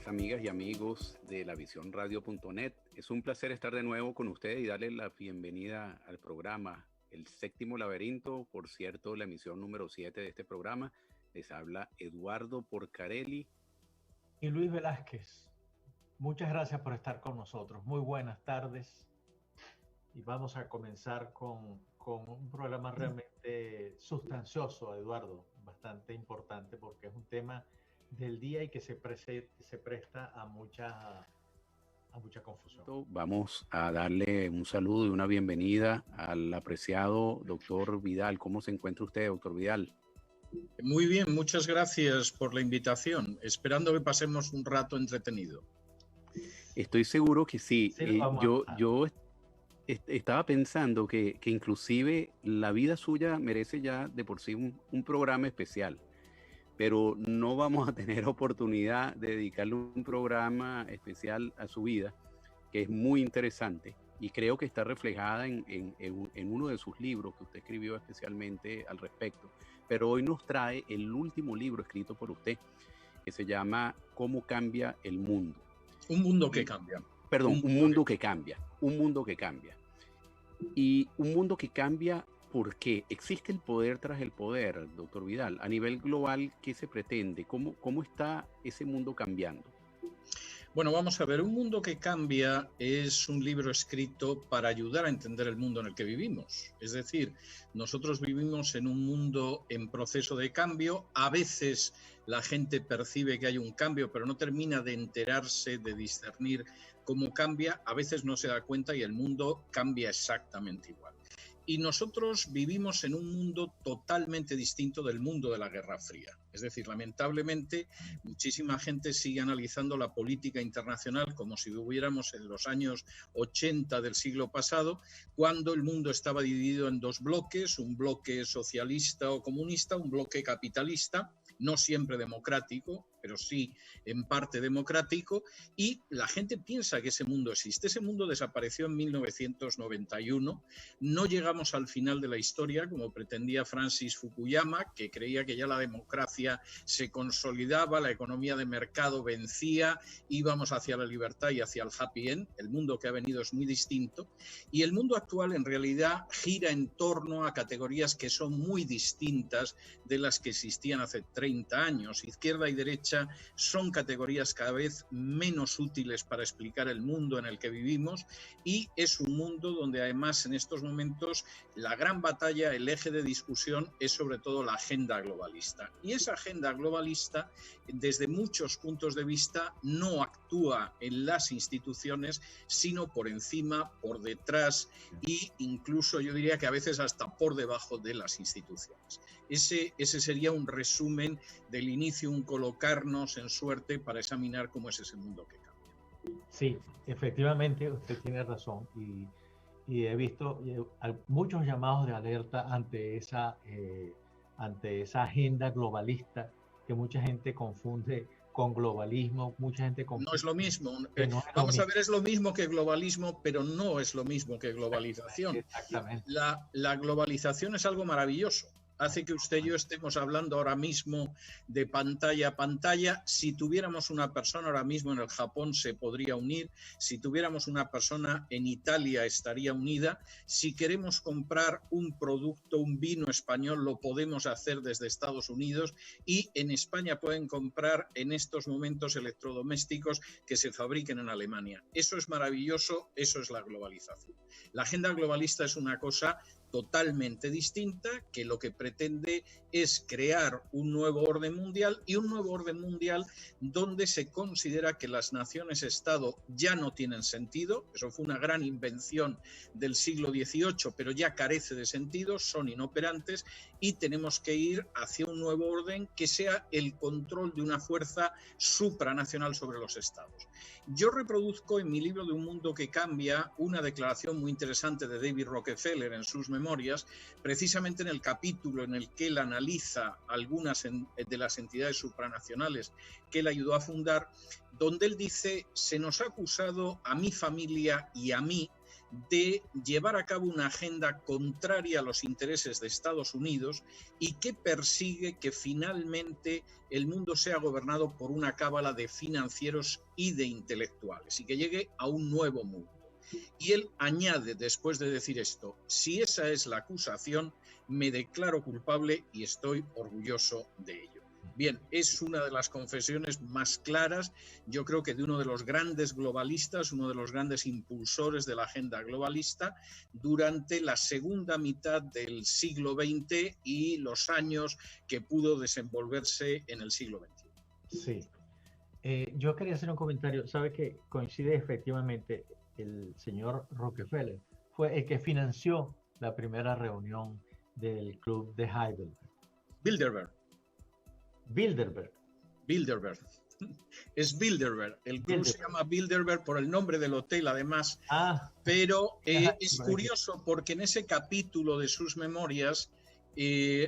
amigas y amigos de lavisiónradio.net. Es un placer estar de nuevo con ustedes y darles la bienvenida al programa El Séptimo Laberinto, por cierto, la emisión número 7 de este programa. Les habla Eduardo Porcarelli y Luis Velázquez. Muchas gracias por estar con nosotros. Muy buenas tardes. Y vamos a comenzar con un programa realmente sustancioso, Eduardo, bastante importante porque es un tema del día y que se presta a mucha confusión. Vamos a darle un saludo y una bienvenida al apreciado doctor Vidal. ¿Cómo se encuentra usted, doctor Vidal? Muy bien, muchas gracias por la invitación. Esperando que pasemos un rato entretenido. Estoy seguro que sí. Yo estaba pensando que inclusive la vida suya merece ya de por sí un programa especial, pero no vamos a tener oportunidad de dedicarle un programa especial a su vida, que es muy interesante y creo que está reflejada en uno de sus libros que usted escribió especialmente al respecto. Pero hoy nos trae el último libro escrito por usted, que se llama ¿Cómo cambia el mundo? Un mundo que cambia. Perdón, un mundo que cambia. Un mundo que cambia. Y un mundo que cambia porque existe el poder tras el poder, doctor Vidal. A nivel global, ¿qué se pretende? ¿Cómo está ese mundo cambiando? Bueno, vamos a ver, Un mundo que cambia es un libro escrito para ayudar a entender el mundo en el que vivimos. Es decir, nosotros vivimos en un mundo en proceso de cambio. A veces la gente percibe que hay un cambio, pero no termina de enterarse, de discernir cómo cambia. A veces no se da cuenta y el mundo cambia exactamente igual. Y nosotros vivimos en un mundo totalmente distinto del mundo de la Guerra Fría. Es decir, lamentablemente, muchísima gente sigue analizando la política internacional como si viviéramos en los años 80 del siglo pasado, cuando el mundo estaba dividido en dos bloques, un bloque socialista o comunista, un bloque capitalista, no siempre democrático, pero sí en parte democrático, y la gente piensa que ese mundo existe. Ese mundo desapareció en 1991, no llegamos al final de la historia como pretendía Francis Fukuyama, que creía que ya la democracia se consolidaba, la economía de mercado vencía, íbamos hacia la libertad y hacia el happy end. El mundo que ha venido es muy distinto, y el mundo actual en realidad gira en torno a categorías que son muy distintas de las que existían hace 30 años. Izquierda y derecha son categorías cada vez menos útiles para explicar el mundo en el que vivimos, y es un mundo donde además en estos momentos la gran batalla, el eje de discusión es sobre todo la agenda globalista. Y esa agenda globalista, desde muchos puntos de vista, no actúa en las instituciones, sino por encima, por detrás e incluso yo diría que a veces hasta por debajo de las instituciones. Ese sería un resumen del inicio, un colocarnos en suerte para examinar cómo es ese mundo que cambia. Sí, efectivamente, usted tiene razón y he visto muchos llamados de alerta ante esa agenda globalista que mucha gente confunde con globalismo, mucha gente confunde. No es lo mismo. Vamos a ver, es lo mismo que globalismo, pero no es lo mismo que globalización. Exactamente. La globalización es algo maravilloso. Hace que usted y yo estemos hablando ahora mismo de pantalla a pantalla. Si tuviéramos una persona ahora mismo en el Japón se podría unir. Si tuviéramos una persona en Italia estaría unida. Si queremos comprar un producto, un vino español, lo podemos hacer desde Estados Unidos, y en España pueden comprar en estos momentos electrodomésticos que se fabriquen en Alemania. Eso es maravilloso, eso es la globalización. La agenda globalista es una cosa totalmente distinta, que lo que pretende es crear un nuevo orden mundial, y un nuevo orden mundial donde se considera que las naciones-estado ya no tienen sentido. Eso fue una gran invención del siglo XVIII, pero ya carece de sentido, son inoperantes, y tenemos que ir hacia un nuevo orden que sea el control de una fuerza supranacional sobre los estados. Yo reproduzco en mi libro de Un mundo que cambia una declaración muy interesante de David Rockefeller en sus memorias, precisamente en el capítulo en el que él analiza algunas de las entidades supranacionales que él ayudó a fundar, donde él dice: se nos ha acusado a mi familia y a mí de llevar a cabo una agenda contraria a los intereses de Estados Unidos y que persigue que finalmente el mundo sea gobernado por una cábala de financieros y de intelectuales y que llegue a un nuevo mundo. Y él añade, después de decir esto, si esa es la acusación, me declaro culpable y estoy orgulloso de ello. Bien, es una de las confesiones más claras, yo creo que de uno de los grandes globalistas, uno de los grandes impulsores de la agenda globalista durante la segunda mitad del siglo XX y los años que pudo desenvolverse en el siglo XXI. Sí. Yo quería hacer un comentario. Sabe que coincide efectivamente, el señor Rockefeller fue el que financió la primera reunión del club de Heidelberg. Bilderberg. Es Bilderberg. El club se llama Bilderberg por el nombre del hotel, además. Pero es curioso porque en ese capítulo de sus memorias,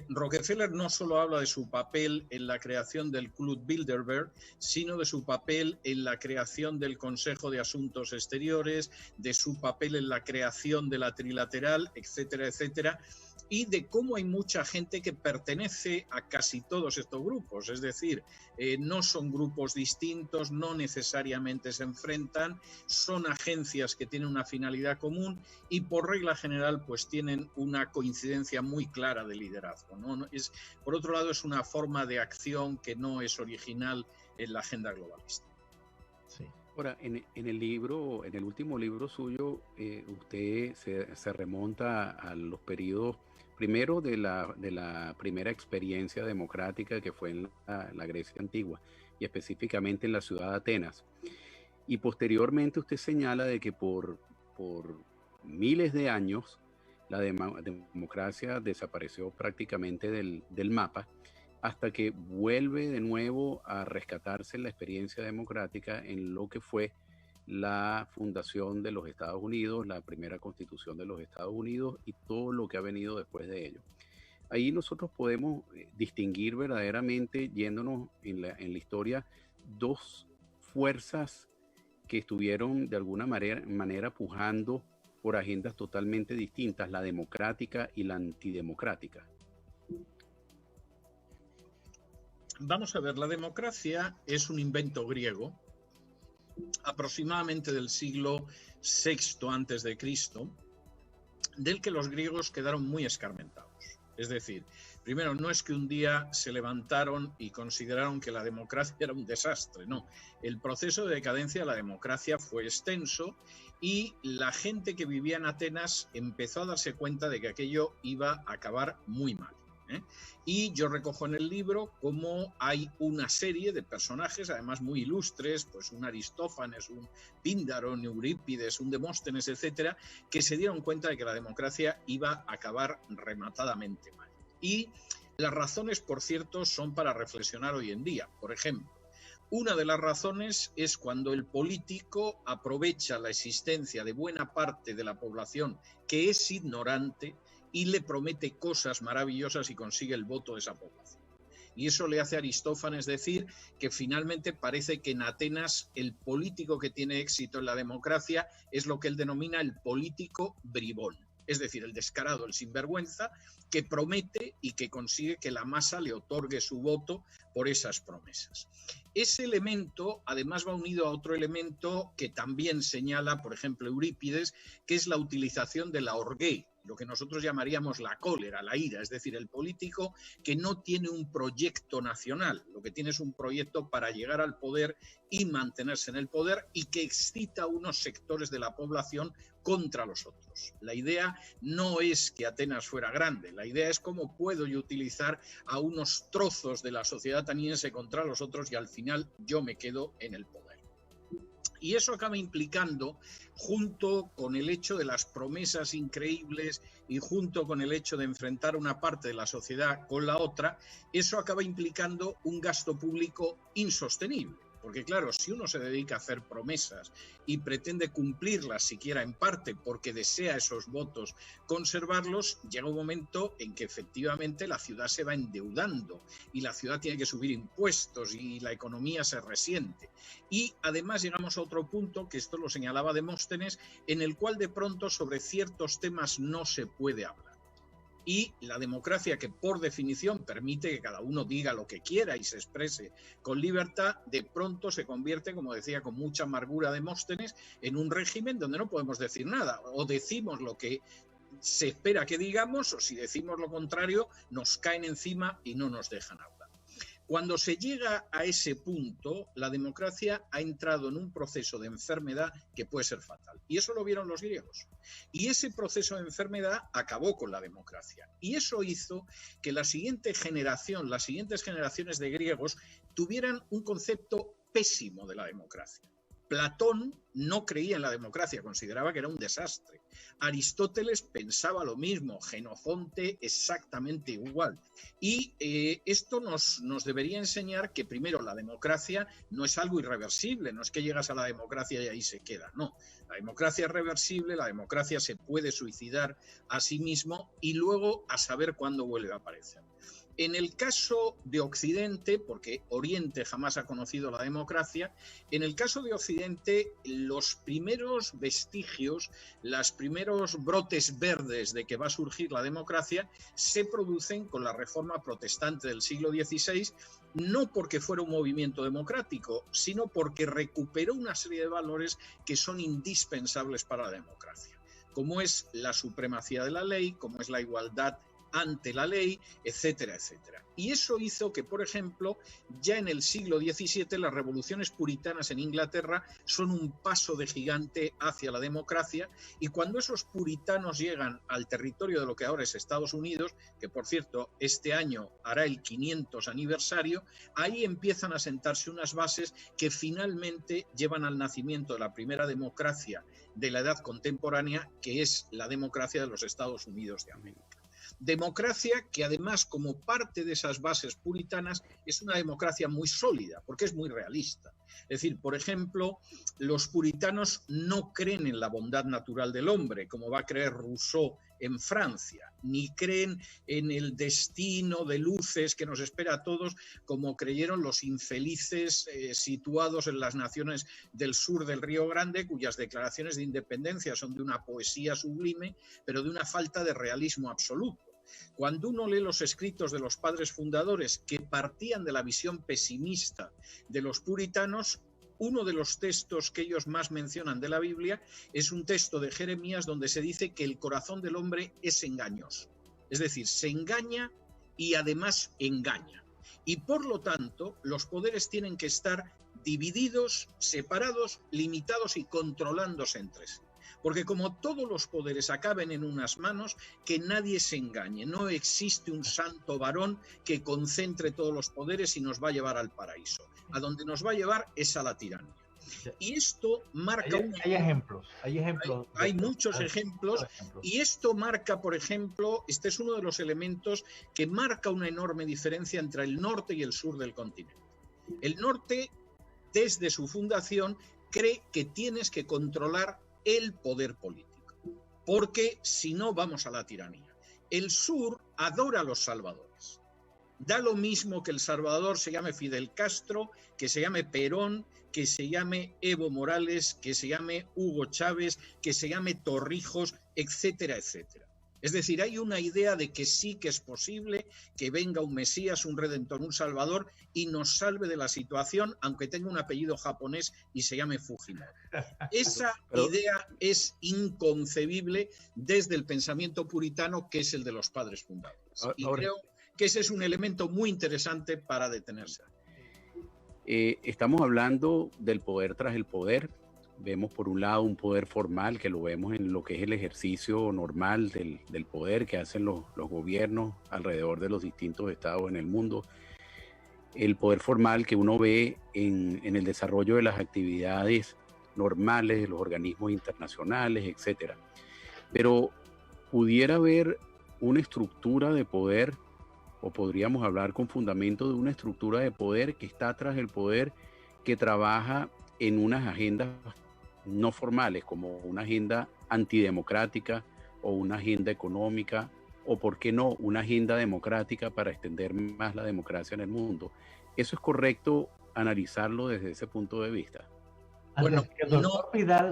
Rockefeller no solo habla de su papel en la creación del Club Bilderberg, sino de su papel en la creación del Consejo de Asuntos Exteriores, de su papel en la creación de la Trilateral, etcétera, etcétera, y de cómo hay mucha gente que pertenece a casi todos estos grupos, es decir, no son grupos distintos, no necesariamente se enfrentan, son agencias que tienen una finalidad común y por regla general pues tienen una coincidencia muy clara de liderazgo, ¿no? Por otro lado, es una forma de acción que no es original en la agenda globalista. Sí. Ahora, en el libro, en el último libro suyo, usted se remonta a los periodos primero de la primera experiencia democrática que fue en la Grecia antigua y específicamente en la ciudad de Atenas. Y posteriormente usted señala de que por miles de años la democracia desapareció prácticamente del mapa hasta que vuelve de nuevo a rescatarse la experiencia democrática en lo que fue la fundación de los Estados Unidos, la primera constitución de los Estados Unidos y todo lo que ha venido después de ello. Ahí nosotros podemos distinguir verdaderamente, yéndonos en la historia, dos fuerzas que estuvieron de alguna manera pujando por agendas totalmente distintas, la democrática y la antidemocrática. Vamos a ver, la democracia es un invento griego, aproximadamente del siglo VI antes de Cristo, del que los griegos quedaron muy escarmentados. Es decir, primero, no es que un día se levantaron y consideraron que la democracia era un desastre, no. El proceso de decadencia de la democracia fue extenso y la gente que vivía en Atenas empezó a darse cuenta de que aquello iba a acabar muy mal. Y yo recojo en el libro cómo hay una serie de personajes, además muy ilustres, pues un Aristófanes, un Píndaro, un Eurípides, un Demóstenes, etcétera, que se dieron cuenta de que la democracia iba a acabar rematadamente mal. Y las razones, por cierto, son para reflexionar hoy en día. Por ejemplo, una de las razones es cuando el político aprovecha la existencia de buena parte de la población que es ignorante y le promete cosas maravillosas y consigue el voto de esa población. Y eso le hace a Aristófanes decir que finalmente parece que en Atenas el político que tiene éxito en la democracia es lo que él denomina el político bribón, es decir, el descarado, el sinvergüenza, que promete y que consigue que la masa le otorgue su voto por esas promesas. Ese elemento además va unido a otro elemento que también señala, por ejemplo, Eurípides, que es la utilización de la orgué, lo que nosotros llamaríamos la cólera, la ira, es decir, el político que no tiene un proyecto nacional, lo que tiene es un proyecto para llegar al poder y mantenerse en el poder y que excita a unos sectores de la población contra los otros. La idea no es que Atenas fuera grande, la idea es cómo puedo yo utilizar a unos trozos de la sociedad ateniense contra los otros y al final yo me quedo en el poder. Y eso acaba implicando, junto con el hecho de las promesas increíbles y junto con el hecho de enfrentar una parte de la sociedad con la otra, eso acaba implicando un gasto público insostenible. Porque claro, si uno se dedica a hacer promesas y pretende cumplirlas siquiera en parte porque desea esos votos conservarlos, llega un momento en que efectivamente la ciudad se va endeudando y la ciudad tiene que subir impuestos y la economía se resiente. Y además llegamos a otro punto, que esto lo señalaba Demóstenes, en el cual de pronto sobre ciertos temas no se puede hablar. Y la democracia, que por definición permite que cada uno diga lo que quiera y se exprese con libertad, de pronto se convierte, como decía con mucha amargura Demóstenes, en un régimen donde no podemos decir nada. O decimos lo que se espera que digamos, o si decimos lo contrario, nos caen encima y no nos dejan hablar. Cuando se llega a ese punto, la democracia ha entrado en un proceso de enfermedad que puede ser fatal. Y eso lo vieron los griegos. Y ese proceso de enfermedad acabó con la democracia. Y eso hizo que la siguiente generación, las siguientes generaciones de griegos, tuvieran un concepto pésimo de la democracia. Platón no creía en la democracia, consideraba que era un desastre. Aristóteles pensaba lo mismo, Jenofonte exactamente igual. Y esto nos debería enseñar que primero la democracia no es algo irreversible, no es que llegas a la democracia y ahí se queda, no. La democracia es reversible, la democracia se puede suicidar a sí mismo y luego a saber cuándo vuelve a aparecer. En el caso de Occidente, porque Oriente jamás ha conocido la democracia, en el caso de Occidente los primeros vestigios, los primeros brotes verdes de que va a surgir la democracia se producen con la Reforma Protestante del siglo XVI, no porque fuera un movimiento democrático, sino porque recuperó una serie de valores que son indispensables para la democracia, como es la supremacía de la ley, como es la igualdad ante la ley, etcétera, etcétera. Y eso hizo que, por ejemplo, ya en el siglo XVII las revoluciones puritanas en Inglaterra son un paso de gigante hacia la democracia, y cuando esos puritanos llegan al territorio de lo que ahora es Estados Unidos, que por cierto este año hará el 500 aniversario, ahí empiezan a sentarse unas bases que finalmente llevan al nacimiento de la primera democracia de la edad contemporánea, que es la democracia de los Estados Unidos de América. Democracia que además, como parte de esas bases puritanas, es una democracia muy sólida, porque es muy realista. Es decir, por ejemplo, los puritanos no creen en la bondad natural del hombre, como va a creer Rousseau en Francia, ni creen en el destino de luces que nos espera a todos, como creyeron los infelices situados en las naciones del sur del Río Grande, cuyas declaraciones de independencia son de una poesía sublime, pero de una falta de realismo absoluto. Cuando uno lee los escritos de los padres fundadores, que partían de la visión pesimista de los puritanos, uno de los textos que ellos más mencionan de la Biblia es un texto de Jeremías donde se dice que el corazón del hombre es engañoso. Es decir, se engaña y además engaña. Y por lo tanto, los poderes tienen que estar divididos, separados, limitados y controlándose entre sí. Porque como todos los poderes acaben en unas manos, que nadie se engañe. No existe un santo varón que concentre todos los poderes y nos va a llevar al paraíso. A donde nos va a llevar es a la tiranía. Y esto marca... Hay muchos ejemplos. Y esto marca, por ejemplo, este es uno de los elementos que marca una enorme diferencia entre el norte y el sur del continente. El norte, desde su fundación, cree que tienes que controlar el poder político, porque si no vamos a la tiranía. El sur adora a los salvadores. Da lo mismo que el Salvador se llame Fidel Castro, que se llame Perón, que se llame Evo Morales, que se llame Hugo Chávez, que se llame Torrijos, etcétera, etcétera. Es decir, hay una idea de que sí que es posible que venga un Mesías, un Redentor, un Salvador y nos salve de la situación, aunque tenga un apellido japonés y se llame Fujimori. Esa idea es inconcebible desde el pensamiento puritano, que es el de los padres fundadores. Y creo que ese es un elemento muy interesante para detenerse. Estamos hablando del poder tras el poder. Vemos por un lado un poder formal, que lo vemos en lo que es el ejercicio normal del poder que hacen los gobiernos alrededor de los distintos estados en el mundo. El poder formal que uno ve en el desarrollo de las actividades normales de los organismos internacionales, etc. Pero pudiera haber una estructura de poder, o podríamos hablar con fundamento de una estructura de poder que está tras el poder, que trabaja en unas agendas no formales, como una agenda antidemocrática o una agenda económica, o por qué no, una agenda democrática para extender más la democracia en el mundo. ¿Eso es correcto analizarlo desde ese punto de vista? Bueno,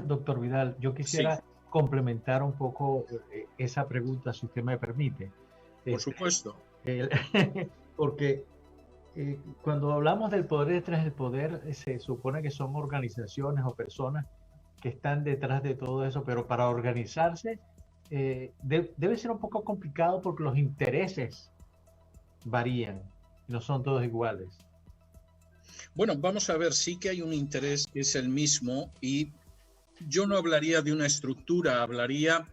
doctor Vidal, yo quisiera complementar un poco esa pregunta, si usted me permite. Por supuesto. Porque cuando hablamos del poder detrás del poder, se supone que son organizaciones o personas que están detrás de todo eso, pero para organizarse debe ser un poco complicado porque los intereses varían y no son todos iguales. Bueno, vamos a ver, sí que hay un interés que es el mismo, y yo no hablaría de una estructura, hablaría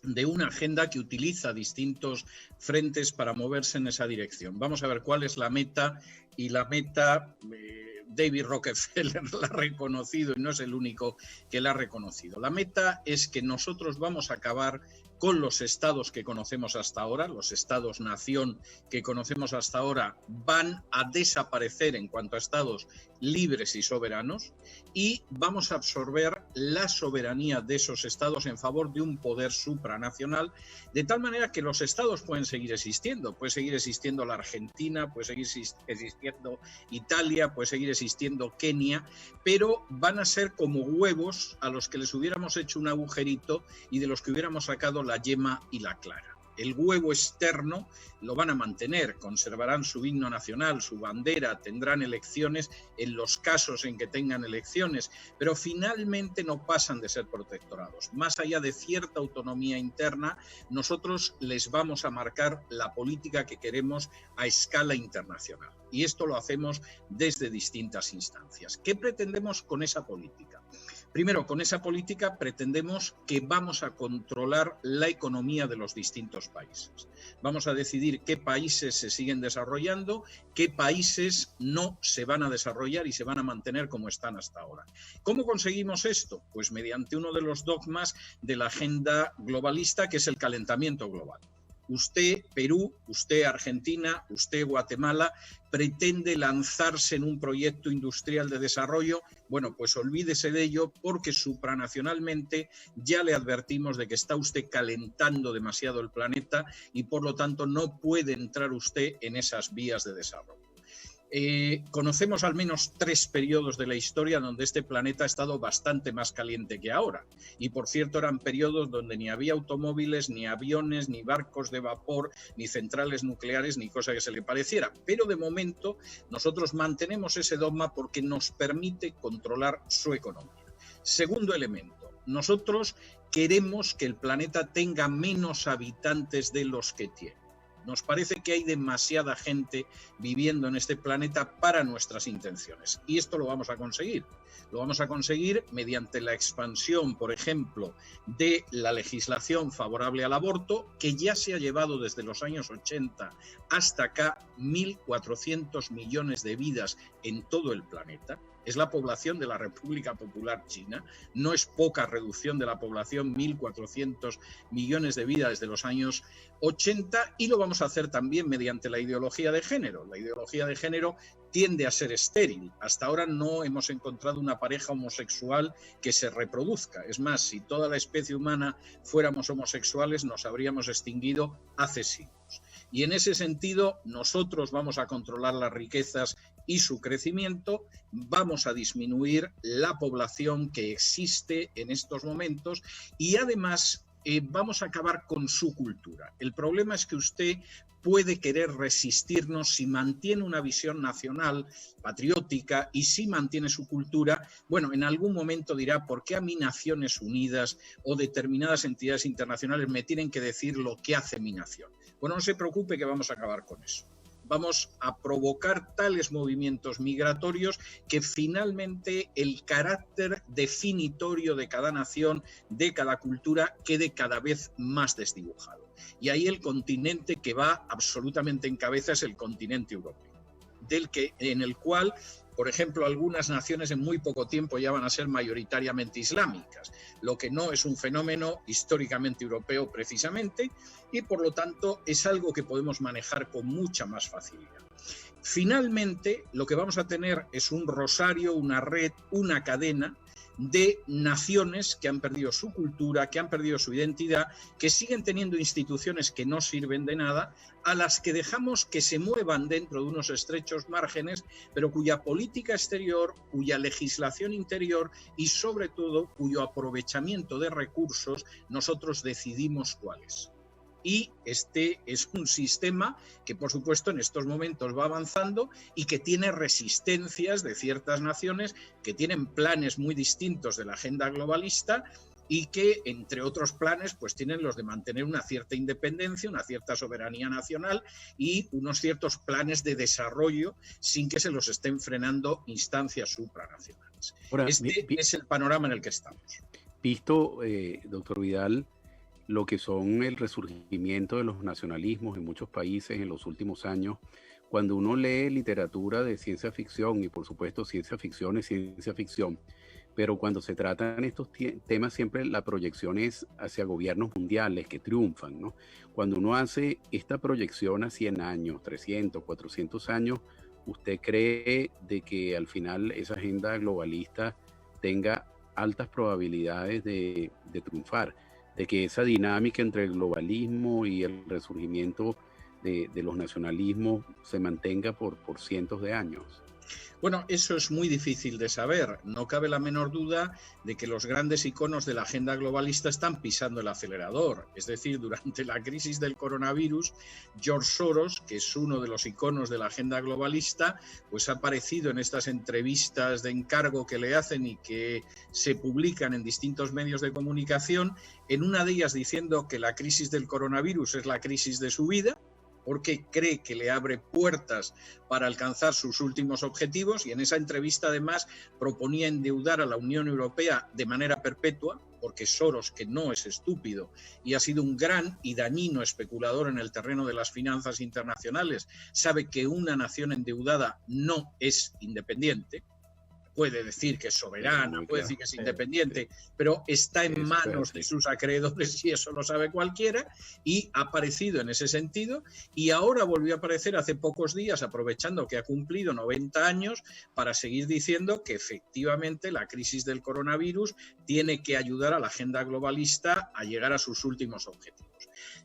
de una agenda que utiliza distintos frentes para moverse en esa dirección. Vamos a ver cuál es la meta, y la meta David Rockefeller la ha reconocido y no es el único que la ha reconocido. La meta es que nosotros vamos a acabar con los estados que conocemos hasta ahora. Los estados-nación que conocemos hasta ahora van a desaparecer en cuanto a estados libres y soberanos, y vamos a absorber la soberanía de esos estados en favor de un poder supranacional, de tal manera que los estados pueden seguir existiendo. Puede seguir existiendo la Argentina, puede seguir existiendo Italia, puede seguir existiendo Kenia, pero van a ser como huevos a los que les hubiéramos hecho un agujerito y de los que hubiéramos sacado la yema y la clara. El huevo externo lo van a mantener, conservarán su himno nacional, su bandera, tendrán elecciones en los casos en que tengan elecciones, pero finalmente no pasan de ser protectorados. Más allá de cierta autonomía interna, nosotros les vamos a marcar la política que queremos a escala internacional. Y esto lo hacemos desde distintas instancias. ¿Qué pretendemos con esa política? Primero, con esa política pretendemos que vamos a controlar la economía de los distintos países. Vamos a decidir qué países se siguen desarrollando, qué países no se van a desarrollar y se van a mantener como están hasta ahora. ¿Cómo conseguimos esto? Pues mediante uno de los dogmas de la agenda globalista, que es el calentamiento global. Usted, Perú, usted, Argentina, usted, Guatemala, pretende lanzarse en un proyecto industrial de desarrollo. Bueno, pues olvídese de ello, porque supranacionalmente ya le advertimos de que está usted calentando demasiado el planeta y por lo tanto no puede entrar usted en esas vías de desarrollo. Conocemos al menos 3 periodos de la historia donde este planeta ha estado bastante más caliente que ahora, y por cierto eran periodos donde ni había automóviles, ni aviones, ni barcos de vapor, ni centrales nucleares, ni cosa que se le pareciera, pero de momento nosotros mantenemos ese dogma porque nos permite controlar su economía. Segundo elemento, nosotros queremos que el planeta tenga menos habitantes de los que tiene. Nos parece que hay demasiada gente viviendo en este planeta para nuestras intenciones, y esto lo vamos a conseguir. Lo vamos a conseguir mediante la expansión, por ejemplo, de la legislación favorable al aborto, que ya se ha llevado desde los años 80 hasta acá 1.400 millones de vidas en todo el planeta. Es la población de la República Popular China. No es poca reducción de la población, 1.400 millones de vidas desde los años 80, y lo vamos a hacer también mediante la ideología de género. La ideología de género tiende a ser estéril. Hasta ahora no hemos encontrado una pareja homosexual que se reproduzca. Es más, si toda la especie humana fuéramos homosexuales, nos habríamos extinguido hace siglos. Y en ese sentido, nosotros vamos a controlar las riquezas y su crecimiento, vamos a disminuir la población que existe en estos momentos, y además vamos a acabar con su cultura. El problema es que usted puede querer resistirnos si mantiene una visión nacional, patriótica, y si mantiene su cultura. Bueno, en algún momento dirá, ¿por qué a mí Naciones Unidas o determinadas entidades internacionales me tienen que decir lo que hace mi nación? Bueno, no se preocupe, que vamos a acabar con eso. Vamos a provocar tales movimientos migratorios que finalmente el carácter definitorio de cada nación, de cada cultura, quede cada vez más desdibujado. Y ahí el continente que va absolutamente en cabeza es el continente europeo, en el cual, por ejemplo, algunas naciones en muy poco tiempo ya van a ser mayoritariamente islámicas, lo que no es un fenómeno históricamente europeo precisamente, y por lo tanto es algo que podemos manejar con mucha más facilidad. finalmente lo que vamos a tener es un rosario, una red, una cadena de naciones que han perdido su cultura, que han perdido su identidad, que siguen teniendo instituciones que no sirven de nada, a las que dejamos que se muevan dentro de unos estrechos márgenes, pero cuya política exterior, cuya legislación interior y sobre todo cuyo aprovechamiento de recursos nosotros decidimos cuál es. Y este es un sistema que, por supuesto, en estos momentos va avanzando y que tiene resistencias de ciertas naciones que tienen planes muy distintos de la agenda globalista y que, entre otros planes, pues tienen los de mantener una cierta independencia, una cierta soberanía nacional y unos ciertos planes de desarrollo sin que se los estén frenando instancias supranacionales. Ahora, este es el panorama en el que estamos. Visto, doctor Vidal, lo que son el resurgimiento de los nacionalismos en muchos países en los últimos años, cuando uno lee literatura de ciencia ficción, y por supuesto ciencia ficción es ciencia ficción, pero cuando se tratan estos temas siempre la proyección es hacia gobiernos mundiales que triunfan, ¿no? Cuando uno hace esta proyección a 100 años, 300, 400 años, ¿usted cree de que al final esa agenda globalista tenga altas probabilidades de triunfar? De que esa dinámica entre el globalismo y el resurgimiento de los nacionalismos se mantenga por cientos de años? Bueno, eso es muy difícil de saber. No cabe la menor duda de que los grandes iconos de la agenda globalista están pisando el acelerador. Es decir, durante la crisis del coronavirus, George Soros, que es uno de los iconos de la agenda globalista, pues ha aparecido en estas entrevistas de encargo que le hacen y que se publican en distintos medios de comunicación, en una de ellas diciendo que la crisis del coronavirus es la crisis de su vida, porque cree que le abre puertas para alcanzar sus últimos objetivos, y en esa entrevista además proponía endeudar a la Unión Europea de manera perpetua, porque Soros, que no es estúpido y ha sido un gran y dañino especulador en el terreno de las finanzas internacionales, sabe que una nación endeudada no es independiente. Puede decir que es soberana, puede decir que es independiente, pero está en manos de sus acreedores y eso lo sabe cualquiera, y ha aparecido en ese sentido, y ahora volvió a aparecer hace pocos días, aprovechando que ha cumplido 90 años, para seguir diciendo que efectivamente la crisis del coronavirus tiene que ayudar a la agenda globalista a llegar a sus últimos objetivos.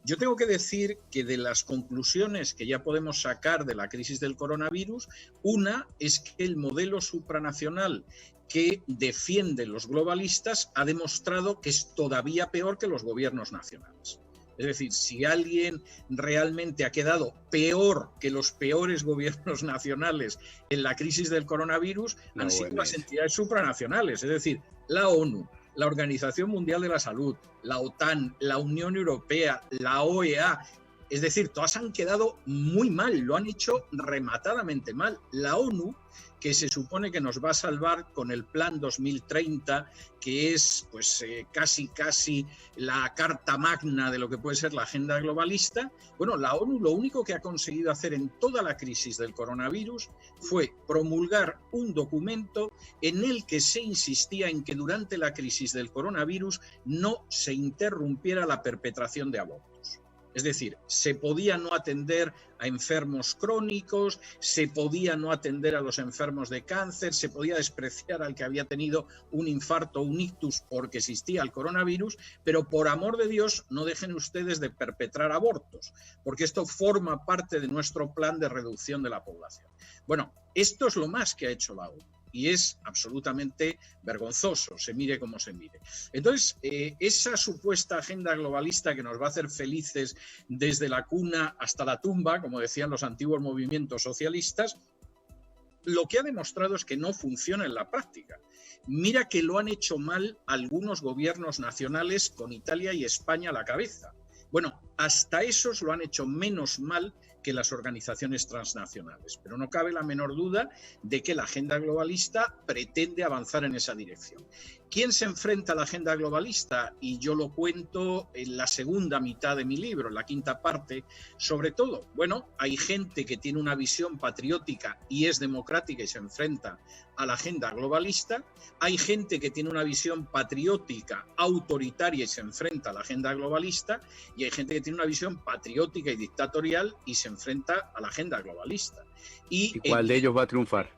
Yo tengo que decir que de las conclusiones que ya podemos sacar de la crisis del coronavirus, una es que el modelo supranacional que defienden los globalistas ha demostrado que es todavía peor que los gobiernos nacionales. Es decir, si alguien realmente ha quedado peor que los peores gobiernos nacionales en la crisis del coronavirus, han sido las entidades supranacionales, es decir, la ONU, la Organización Mundial de la Salud, la OTAN, la Unión Europea, la OEA, es decir, todas han quedado muy mal, lo han hecho rematadamente mal. La ONU, que se supone que nos va a salvar con el Plan 2030, que es pues casi la carta magna de lo que puede ser la agenda globalista. Bueno, la ONU lo único que ha conseguido hacer en toda la crisis del coronavirus fue promulgar un documento en el que se insistía en que durante la crisis del coronavirus no se interrumpiera la perpetración de abortos. Es decir, se podía no atender a enfermos crónicos, se podía no atender a los enfermos de cáncer, se podía despreciar al que había tenido un infarto o un ictus porque existía el coronavirus, pero por amor de Dios no dejen ustedes de perpetrar abortos, porque esto forma parte de nuestro plan de reducción de la población. Bueno, esto es lo más que ha hecho la ONU. Y es absolutamente vergonzoso, se mire como se mire. Entonces, esa supuesta agenda globalista que nos va a hacer felices desde la cuna hasta la tumba, como decían los antiguos movimientos socialistas, lo que ha demostrado es que no funciona en la práctica. Mira que lo han hecho mal algunos gobiernos nacionales con Italia y España a la cabeza. Bueno, hasta esos lo han hecho menos mal que las organizaciones transnacionales, pero no cabe la menor duda de que la agenda globalista pretende avanzar en esa dirección. ¿Quién se enfrenta a la agenda globalista? Y yo lo cuento en la segunda mitad de mi libro, en la quinta parte, sobre todo. Bueno, hay gente que tiene una visión patriótica y es democrática y se enfrenta a la agenda globalista. Hay gente que tiene una visión patriótica, autoritaria y se enfrenta a la agenda globalista. Y hay gente que tiene una visión patriótica y dictatorial y se enfrenta a la agenda globalista. ¿Y cuál de ellos va a triunfar?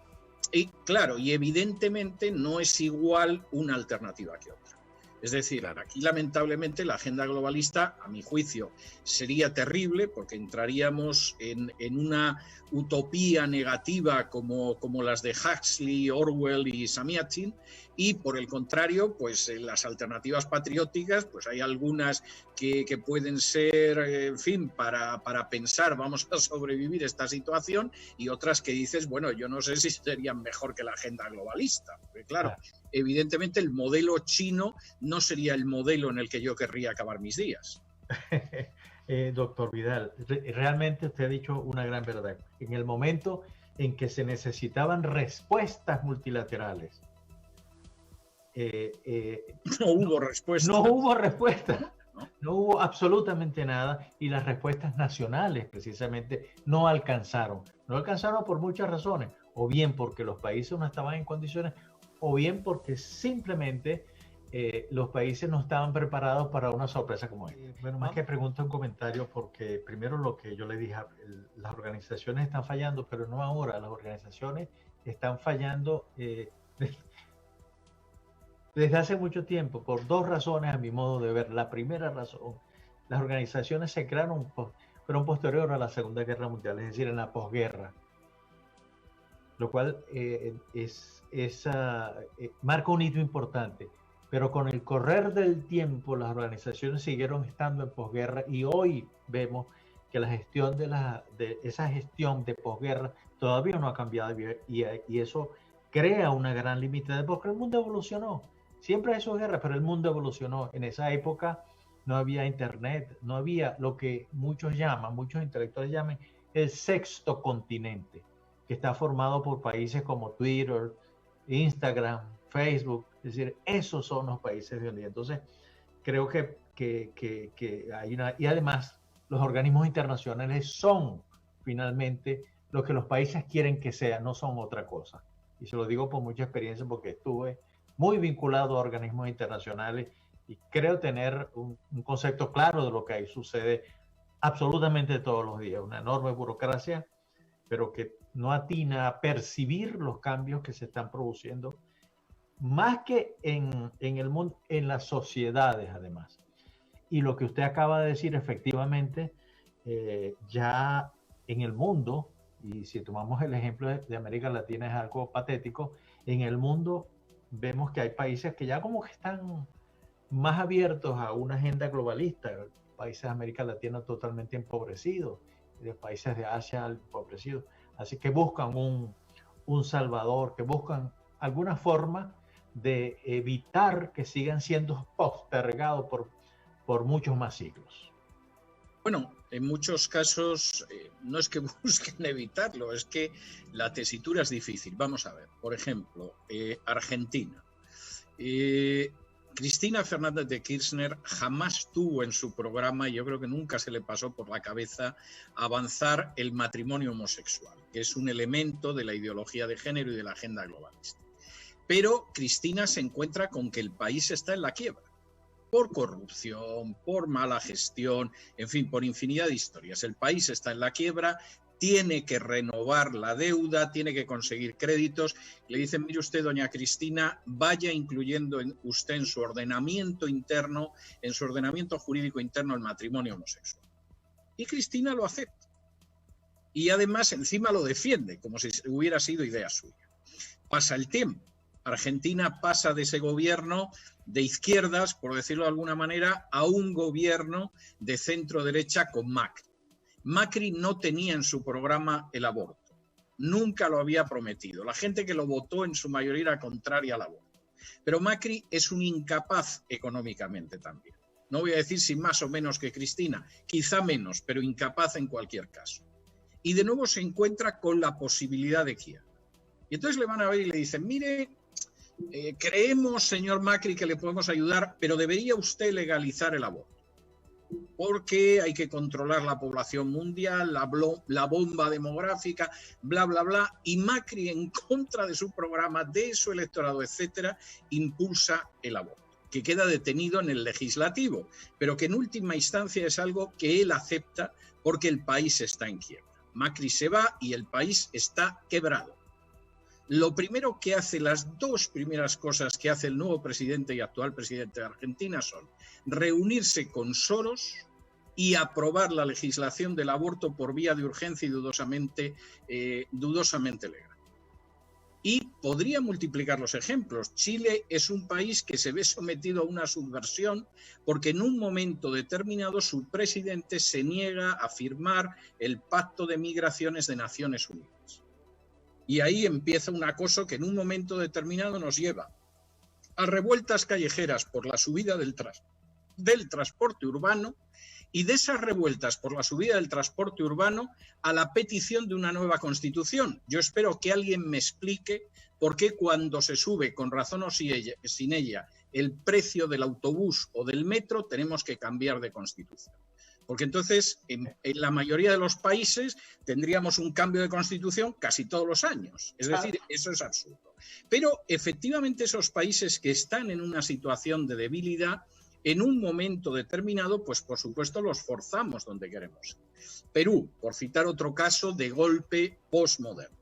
Y claro, y evidentemente no es igual una alternativa que otra. Es decir, aquí lamentablemente la agenda globalista, a mi juicio, sería terrible porque entraríamos en una utopía negativa como las de Huxley, Orwell y Samiatzin, y por el contrario, pues las alternativas patrióticas, pues hay algunas que pueden ser, en fin, para pensar vamos a sobrevivir esta situación, y otras que dices, bueno, yo no sé si serían mejor que la agenda globalista, porque claro, evidentemente el modelo chino no sería el modelo en el que yo querría acabar mis días. Doctor Vidal, realmente usted ha dicho una gran verdad. En el momento en que se necesitaban respuestas multilaterales, no hubo respuesta. No hubo respuesta. No hubo absolutamente nada, y las respuestas nacionales precisamente no alcanzaron. No alcanzaron por muchas razones, o bien porque los países no estaban en condiciones, o bien porque simplemente los países no estaban preparados para una sorpresa como esta. Bueno, más que pregunta, un comentario, porque primero lo que yo le dije, las organizaciones están fallando, pero no ahora, las organizaciones están fallando desde hace mucho tiempo, por dos razones a mi modo de ver. La primera razón, las organizaciones se crearon, fueron posterior a la Segunda Guerra Mundial, es decir, en la posguerra, lo cual marca un hito importante. Pero con el correr del tiempo, las organizaciones siguieron estando en posguerra, y hoy vemos que la gestión de esa gestión de posguerra todavía no ha cambiado, y eso crea una gran limitante, porque el mundo evolucionó. Siempre hay sus guerras, pero el mundo evolucionó. En esa época no había internet, no había lo que muchos intelectuales llaman el sexto continente, que está formado por países como Twitter, Instagram, Facebook. Es decir, esos son los países de hoy en día. Entonces, creo que hay una... Y además, los organismos internacionales son finalmente lo que los países quieren que sean, no son otra cosa. Y se lo digo por mucha experiencia, porque estuve muy vinculado a organismos internacionales y creo tener un concepto claro de lo que ahí sucede absolutamente todos los días. Una enorme burocracia, pero que no atina a percibir los cambios que se están produciendo, más que en el mundo, en las sociedades además. Y lo que usted acaba de decir, efectivamente, ya en el mundo, y si tomamos el ejemplo de América Latina, es algo patético. En el mundo vemos que hay países que ya como que están más abiertos a una agenda globalista. Países de América Latina totalmente empobrecidos, de países de Asia empobrecidos. Así que buscan un salvador, que buscan alguna forma de evitar que sigan siendo postergados por muchos más siglos. Bueno, en muchos casos no es que busquen evitarlo, es que la tesitura es difícil. Vamos a ver, por ejemplo, Argentina. Cristina Fernández de Kirchner jamás tuvo en su programa, y yo creo que nunca se le pasó por la cabeza, avanzar el matrimonio homosexual, que es un elemento de la ideología de género y de la agenda globalista. Pero Cristina se encuentra con que el país está en la quiebra, por corrupción, por mala gestión, en fin, por infinidad de historias. El país está en la quiebra, tiene que renovar la deuda, tiene que conseguir créditos. Le dicen, mire usted, doña Cristina, vaya incluyendo usted en su ordenamiento interno, en su ordenamiento jurídico interno, el matrimonio homosexual. Y Cristina lo acepta. Y además encima lo defiende, como si hubiera sido idea suya. Pasa el tiempo. Argentina pasa de ese gobierno de izquierdas, por decirlo de alguna manera, a un gobierno de centro-derecha con Macri. Macri no tenía en su programa el aborto, nunca lo había prometido. La gente que lo votó en su mayoría era contraria al aborto. Pero Macri es un incapaz económicamente también. No voy a decir si más o menos que Cristina, quizá menos, pero incapaz en cualquier caso. Y de nuevo se encuentra con la posibilidad de quiebra. Y entonces le van a ver y le dicen, mire, creemos, señor Macri, que le podemos ayudar, pero debería usted legalizar el aborto, porque hay que controlar la población mundial, la bomba demográfica, bla, bla, bla. Y Macri, en contra de su programa, de su electorado, etcétera, impulsa el aborto. que queda detenido en el legislativo, pero que en última instancia es algo que él acepta porque el país está en quiebra. Macri se va y el país está quebrado. Lo primero que hace, las dos primeras cosas que hace el nuevo presidente y actual presidente de Argentina son reunirse con Soros y aprobar la legislación del aborto por vía de urgencia y dudosamente legal. Y podría multiplicar los ejemplos. Chile es un país que se ve sometido a una subversión porque en un momento determinado su presidente se niega a firmar el Pacto de Migraciones de Naciones Unidas. Y ahí empieza un acoso que en un momento determinado nos lleva a revueltas callejeras por la subida del transporte urbano, y de esas revueltas por la subida del transporte urbano a la petición de una nueva constitución. Yo espero que alguien me explique por qué cuando se sube, con razón o sin ella, el precio del autobús o del metro, tenemos que cambiar de constitución. Porque entonces, en la mayoría de los países, tendríamos un cambio de constitución casi todos los años. Es decir, eso es absurdo. Pero efectivamente esos países que están en una situación de debilidad, en un momento determinado, pues por supuesto los forzamos donde queremos. Perú, por citar otro caso de golpe postmoderno.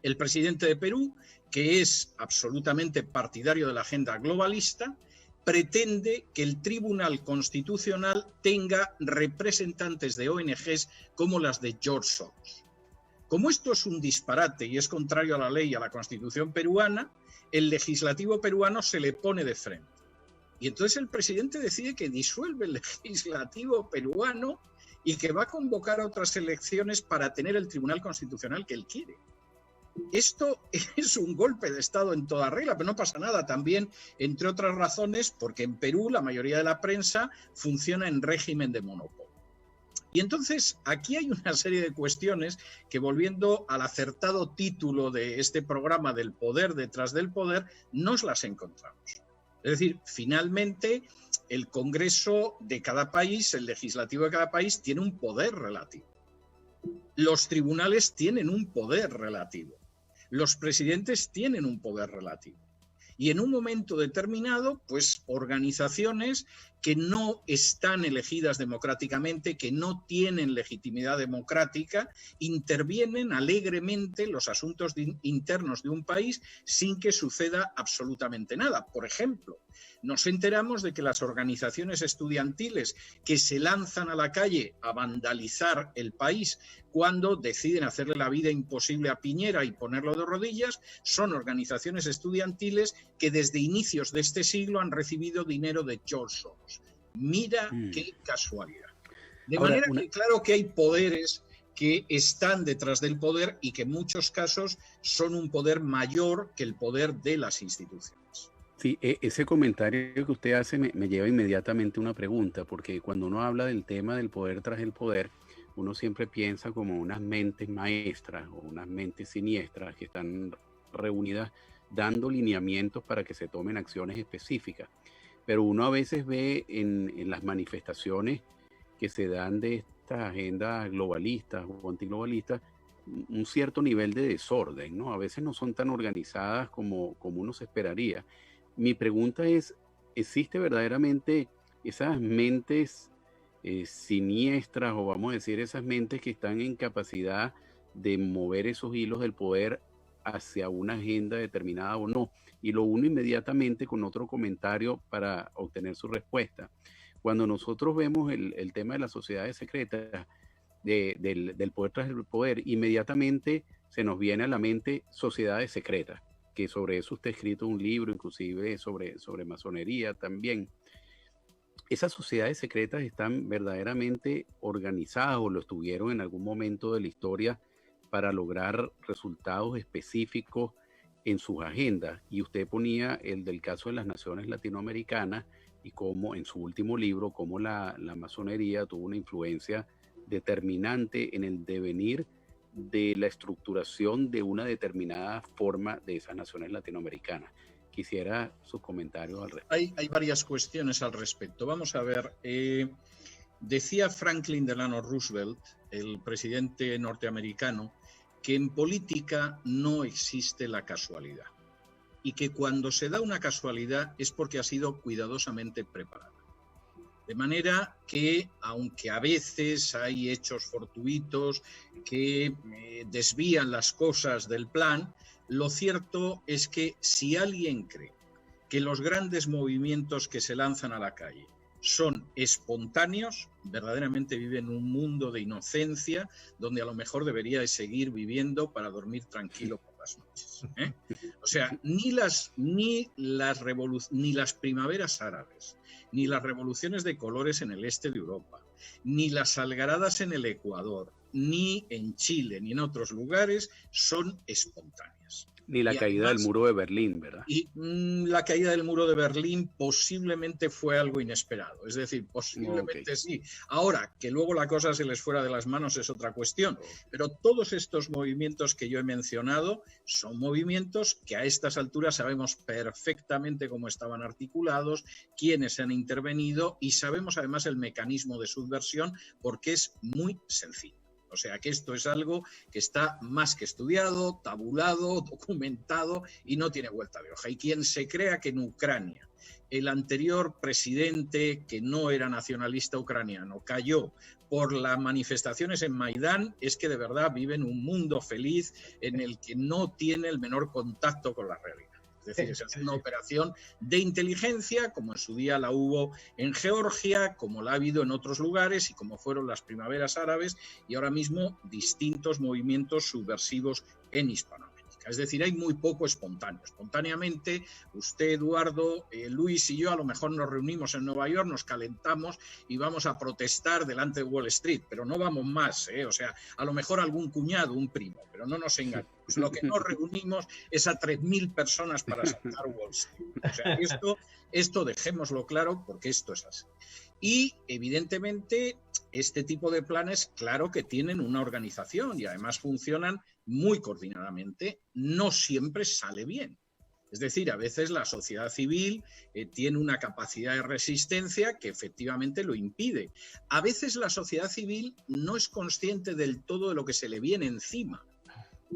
El presidente de Perú, que es absolutamente partidario de la agenda globalista, pretende que el Tribunal Constitucional tenga representantes de ONGs como las de George Soros. Como esto es un disparate y es contrario a la ley y a la Constitución peruana, el legislativo peruano se le pone de frente. Y entonces el presidente decide que disuelve el legislativo peruano y que va a convocar a otras elecciones para tener el Tribunal Constitucional que él quiere. Esto es un golpe de Estado en toda regla, pero no pasa nada. También, entre otras razones, porque en Perú la mayoría de la prensa funciona en régimen de monopolio. Y entonces aquí hay una serie de cuestiones que, volviendo al acertado título de este programa del poder detrás del poder, nos las encontramos. Es decir, finalmente el Congreso de cada país, el legislativo de cada país, tiene un poder relativo. Los tribunales tienen un poder relativo. Los presidentes tienen un poder relativo. Y en un momento determinado, pues organizaciones que no están elegidas democráticamente, que no tienen legitimidad democrática, intervienen alegremente en los asuntos internos de un país sin que suceda absolutamente nada. Por ejemplo, nos enteramos de que las organizaciones estudiantiles que se lanzan a la calle a vandalizar el país cuando deciden hacerle la vida imposible a Piñera y ponerlo de rodillas, son organizaciones estudiantiles que desde inicios de este siglo han recibido dinero de George Soros. Mira qué casualidad. De manera que claro que hay poderes que están detrás del poder y que en muchos casos son un poder mayor que el poder de las instituciones. Sí, ese comentario que usted hace me lleva inmediatamente a una pregunta, porque cuando uno habla del tema del poder tras el poder, uno siempre piensa como unas mentes maestras o unas mentes siniestras que están reunidas dando lineamientos para que se tomen acciones específicas. Pero uno a veces ve en las manifestaciones que se dan de estas agendas globalistas o antiglobalistas un cierto nivel de desorden, ¿no? A veces no son tan organizadas como uno se esperaría. Mi pregunta es, ¿existe verdaderamente esas mentes siniestras, o vamos a decir esas mentes que están en capacidad de mover esos hilos del poder hacia una agenda determinada o no? Y lo uno inmediatamente con otro comentario para obtener su respuesta. Cuando nosotros vemos el tema de las sociedades secretas, del poder tras el poder, inmediatamente se nos viene a la mente sociedades secretas, que sobre eso usted ha escrito un libro, inclusive sobre masonería también. Esas sociedades secretas están verdaderamente organizadas o lo estuvieron en algún momento de la historia para lograr resultados específicos en sus agendas. Y usted ponía el del caso de las naciones latinoamericanas y cómo en su último libro, cómo la masonería tuvo una influencia determinante en el devenir de la estructuración de una determinada forma de esas naciones latinoamericanas. Quisiera sus comentarios al respecto. Hay varias cuestiones al respecto. Vamos a ver, decía Franklin Delano Roosevelt, el presidente norteamericano, que en política no existe la casualidad. y que cuando se da una casualidad es porque ha sido cuidadosamente preparada. De manera que, aunque a veces hay hechos fortuitos que desvían las cosas del plan, lo cierto es que si alguien cree que los grandes movimientos que se lanzan a la calle son espontáneos, verdaderamente vive en un mundo de inocencia donde a lo mejor debería de seguir viviendo para dormir tranquilo por las noches. O sea, ni las primaveras árabes, ni las revoluciones de colores en el este de Europa, ni las algaradas en el Ecuador, ni en Chile, ni en otros lugares son espontáneas. Ni la caída del muro de Berlín, ¿verdad? Y la caída del muro de Berlín posiblemente fue algo inesperado, es decir, posiblemente sí. Ahora, que luego la cosa se les fuera de las manos es otra cuestión, pero todos estos movimientos que yo he mencionado son movimientos que a estas alturas sabemos perfectamente cómo estaban articulados, quiénes han intervenido y sabemos además el mecanismo de subversión porque es muy sencillo. O sea que esto es algo que está más que estudiado, tabulado, documentado y no tiene vuelta de hoja. Y quien se crea que en Ucrania el anterior presidente, que no era nacionalista ucraniano, cayó por las manifestaciones en Maidán, es que de verdad vive en un mundo feliz en el que no tiene el menor contacto con la realidad. Es decir, es una operación de inteligencia, como en su día la hubo en Georgia, como la ha habido en otros lugares y como fueron las primaveras árabes y ahora mismo distintos movimientos subversivos en Hispanoamérica. Es decir, hay muy poco espontáneo. Espontáneamente, usted, Eduardo, Luis y yo a lo mejor nos reunimos en Nueva York, nos calentamos y vamos a protestar delante de Wall Street, pero no vamos más, O sea, a lo mejor algún cuñado, un primo, pero no nos engañemos. Lo que nos reunimos es a 3.000 personas para saltar Wall Street. O sea, esto dejémoslo claro porque esto es así. Y, evidentemente, este tipo de planes, claro que tienen una organización y además funcionan muy coordinadamente. No siempre sale bien. Es decir, a veces la sociedad civil tiene una capacidad de resistencia que efectivamente lo impide. A veces la sociedad civil no es consciente del todo de lo que se le viene encima,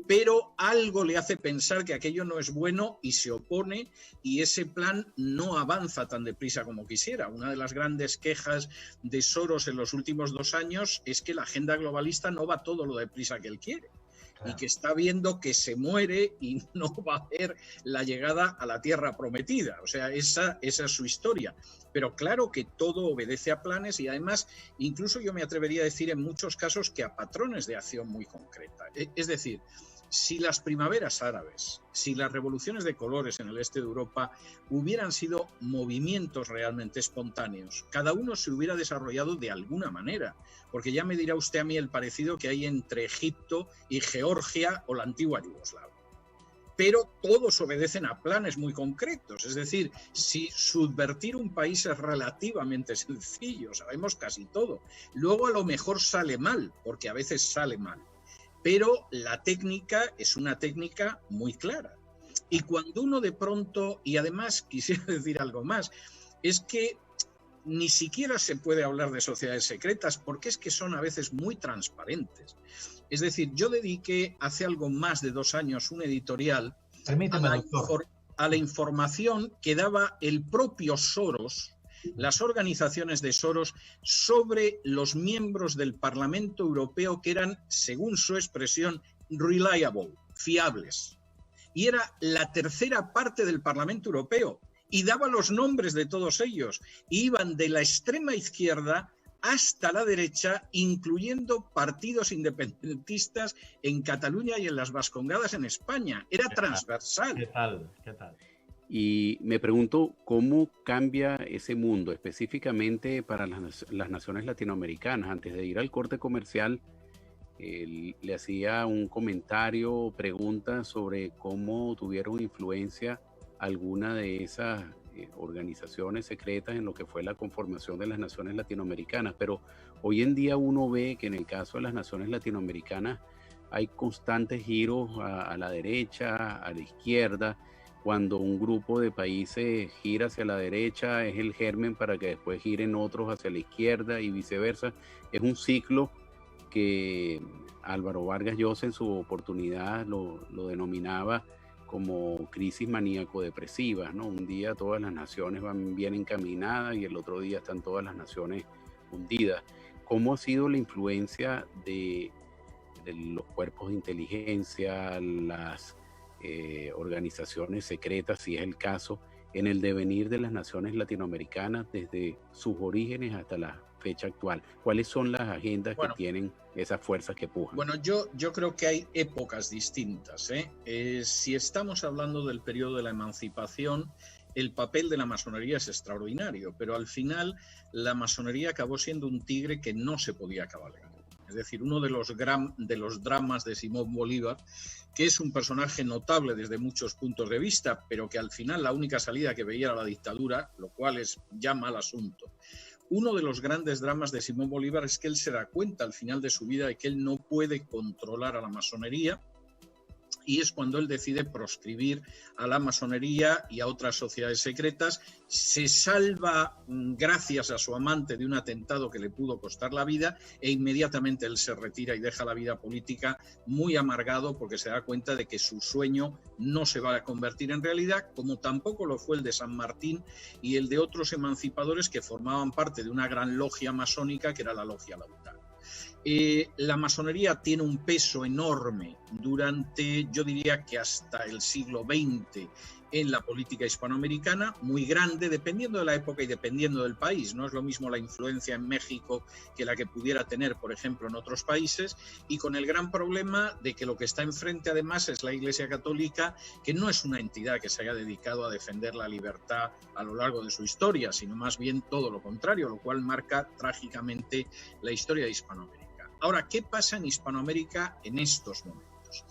pero algo le hace pensar que aquello no es bueno y se opone y ese plan no avanza tan deprisa como quisiera. Una de las grandes quejas de Soros en los últimos 2 años es que la agenda globalista no va todo lo deprisa que él quiere. Y que está viendo que se muere y no va a haber la llegada a la tierra prometida. O sea, esa es su historia. Pero claro que todo obedece a planes y además, incluso yo me atrevería a decir en muchos casos que a patrones de acción muy concreta. Es decir, si las primaveras árabes, si las revoluciones de colores en el este de Europa hubieran sido movimientos realmente espontáneos, cada uno se hubiera desarrollado de alguna manera, porque ya me dirá usted a mí el parecido que hay entre Egipto y Georgia o la antigua Yugoslavia. Pero todos obedecen a planes muy concretos. Es decir, si subvertir un país es relativamente sencillo, sabemos casi todo. Luego a lo mejor sale mal, porque a veces sale mal. Pero la técnica es una técnica muy clara. Y cuando uno de pronto, y además quisiera decir algo más, es que ni siquiera se puede hablar de sociedades secretas porque es que son a veces muy transparentes. Es decir, yo dediqué hace algo más de 2 años un editorial a la información que daba el propio Soros, las organizaciones de Soros, sobre los miembros del Parlamento Europeo que eran, según su expresión, reliable, fiables. Y era la tercera parte del Parlamento Europeo. Y daba los nombres de todos ellos. Y iban de la extrema izquierda hasta la derecha, incluyendo partidos independentistas en Cataluña y en las Vascongadas en España. Era transversal. ¿Qué tal? Y me pregunto cómo cambia ese mundo específicamente para las naciones latinoamericanas. Antes de ir al corte comercial, le hacía un comentario, pregunta sobre cómo tuvieron influencia alguna de esas organizaciones secretas en lo que fue la conformación de las naciones latinoamericanas. Pero hoy en día uno ve que en el caso de las naciones latinoamericanas hay constantes giros a la derecha, a la izquierda. Cuando un grupo de países gira hacia la derecha es el germen para que después giren otros hacia la izquierda y viceversa. Es un ciclo que Álvaro Vargas Llosa en su oportunidad lo denominaba como crisis maníaco-depresivas, ¿no? Un día todas las naciones van bien encaminadas y el otro día están todas las naciones hundidas. ¿Cómo ha sido la influencia de los cuerpos de inteligencia, las organizaciones secretas, si es el caso, en el devenir de las naciones latinoamericanas desde sus orígenes hasta la fecha actual? ¿Cuáles son las agendas que tienen esas fuerzas que pujan? Bueno, yo creo que hay épocas distintas, si estamos hablando del periodo de la emancipación, el papel de la masonería es extraordinario, pero al final la masonería acabó siendo un tigre que no se podía cabalgar. Es decir, uno de los dramas de Simón Bolívar, que es un personaje notable desde muchos puntos de vista, pero que al final la única salida que veía era la dictadura, lo cual es ya mal asunto. Uno de los grandes dramas de Simón Bolívar es que él se da cuenta al final de su vida de que él no puede controlar a la masonería, y es cuando él decide proscribir a la masonería y a otras sociedades secretas. Se salva gracias a su amante de un atentado que le pudo costar la vida, e inmediatamente él se retira y deja la vida política muy amargado, porque se da cuenta de que su sueño no se va a convertir en realidad, como tampoco lo fue el de San Martín y el de otros emancipadores que formaban parte de una gran logia masónica que era la Logia Lautaro. La masonería tiene un peso enorme durante, yo diría que hasta el siglo XX, en la política hispanoamericana, muy grande, dependiendo de la época y dependiendo del país. No es lo mismo la influencia en México que la que pudiera tener, por ejemplo, en otros países, y con el gran problema de que lo que está enfrente además es la Iglesia Católica, que no es una entidad que se haya dedicado a defender la libertad a lo largo de su historia, sino más bien todo lo contrario, lo cual marca trágicamente la historia de Hispanoamérica. Ahora, ¿qué pasa en Hispanoamérica en estos momentos?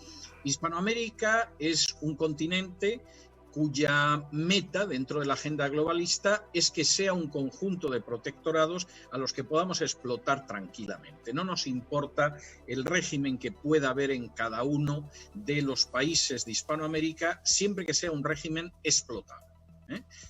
Hispanoamérica es un continente cuya meta dentro de la agenda globalista es que sea un conjunto de protectorados a los que podamos explotar tranquilamente. No nos importa el régimen que pueda haber en cada uno de los países de Hispanoamérica, siempre que sea un régimen explotable.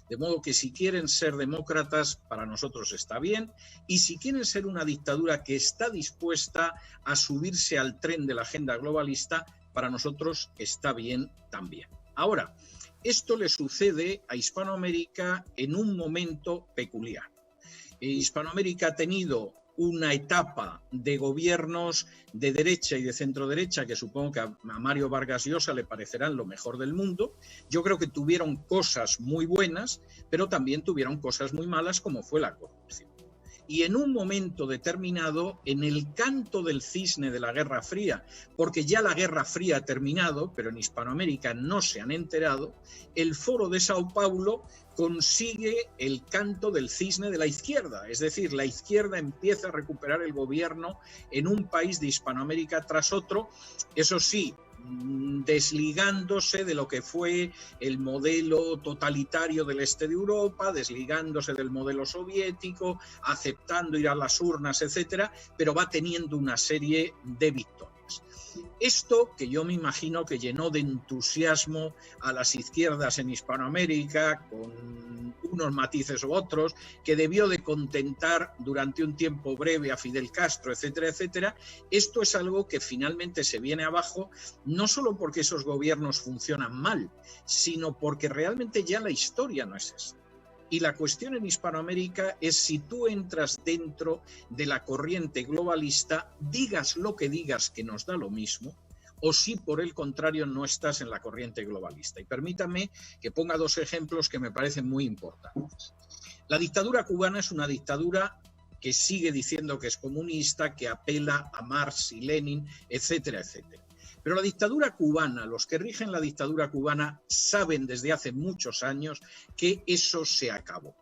De modo que si quieren ser demócratas, para nosotros está bien, y si quieren ser una dictadura que está dispuesta a subirse al tren de la agenda globalista, para nosotros está bien también. Ahora, esto le sucede a Hispanoamérica en un momento peculiar. Hispanoamérica ha tenido una etapa de gobiernos de derecha y de centro derecha que supongo que a Mario Vargas Llosa le parecerán lo mejor del mundo. Yo creo que tuvieron cosas muy buenas, pero también tuvieron cosas muy malas, como fue la corrupción. Y en un momento determinado, en el canto del cisne de la Guerra Fría, porque ya la Guerra Fría ha terminado, pero en Hispanoamérica no se han enterado, el Foro de Sao Paulo consigue el canto del cisne de la izquierda, es decir, la izquierda empieza a recuperar el gobierno en un país de Hispanoamérica tras otro, eso sí, desligándose de lo que fue el modelo totalitario del este de Europa, desligándose del modelo soviético, aceptando ir a las urnas, etcétera, pero va teniendo una serie de victorias. Esto, que yo me imagino que llenó de entusiasmo a las izquierdas en Hispanoamérica, con unos matices u otros, que debió de contentar durante un tiempo breve a Fidel Castro, etcétera, etcétera, esto es algo que finalmente se viene abajo, no solo porque esos gobiernos funcionan mal, sino porque realmente ya la historia no es esa. Y la cuestión en Hispanoamérica es si tú entras dentro de la corriente globalista, digas lo que digas que nos da lo mismo, o si por el contrario no estás en la corriente globalista. Y permítame que ponga dos ejemplos que me parecen muy importantes. La dictadura cubana es una dictadura que sigue diciendo que es comunista, que apela a Marx y Lenin, etcétera, etcétera. Pero la dictadura cubana, los que rigen la dictadura cubana saben desde hace muchos años que eso se acabó.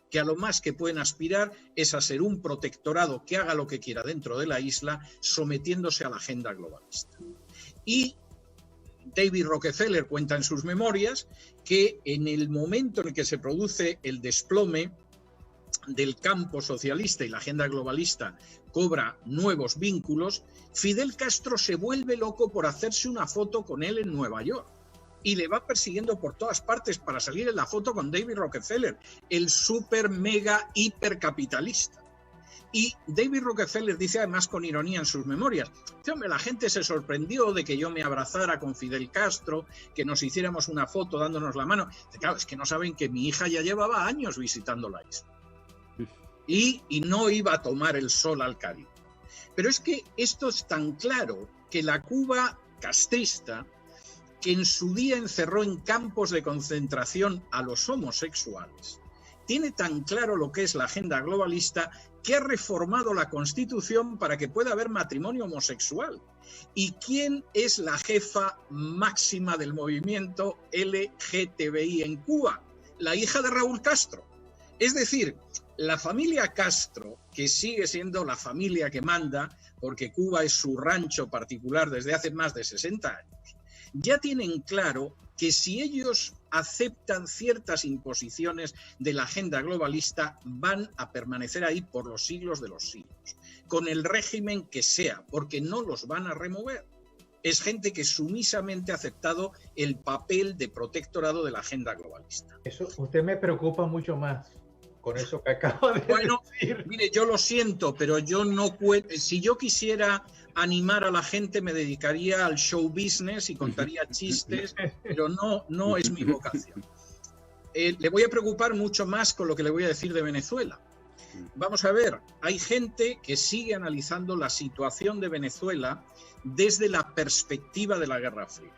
Que a lo más que pueden aspirar es a ser un protectorado que haga lo que quiera dentro de la isla, sometiéndose a la agenda globalista. Y David Rockefeller cuenta en sus memorias que en el momento en el que se produce el desplome del campo socialista y la agenda globalista cobra nuevos vínculos, Fidel Castro se vuelve loco por hacerse una foto con él en Nueva York y le va persiguiendo por todas partes para salir en la foto con David Rockefeller, el super mega hipercapitalista. Y David Rockefeller dice además con ironía en sus memorias, hombre, la gente se sorprendió de que yo me abrazara con Fidel Castro, que nos hiciéramos una foto dándonos la mano. Claro, es que no saben que mi hija ya llevaba años visitando la isla y no iba a tomar el sol al Caribe. Pero es que esto es tan claro que la Cuba castrista, que en su día encerró en campos de concentración a los homosexuales, tiene tan claro lo que es la agenda globalista que ha reformado la Constitución para que pueda haber matrimonio homosexual. ¿Y quién es la jefa máxima del movimiento LGTBI en Cuba? La hija de Raúl Castro. Es decir, la familia Castro, que sigue siendo la familia que manda, porque Cuba es su rancho particular desde hace más de 60 años, ya tienen claro que si ellos aceptan ciertas imposiciones de la agenda globalista, van a permanecer ahí por los siglos de los siglos, con el régimen que sea, porque no los van a remover. Es gente que sumisamente ha aceptado el papel de protectorado de la agenda globalista. Eso usted me preocupa mucho más con eso que acabo de decir. Mire, yo lo siento, pero yo no puedo. Si yo quisiera animar a la gente, me dedicaría al show business y contaría chistes, pero no es mi vocación. Le voy a preocupar mucho más con lo que le voy a decir de Venezuela. Vamos a ver, hay gente que sigue analizando la situación de Venezuela desde la perspectiva de la Guerra Fría.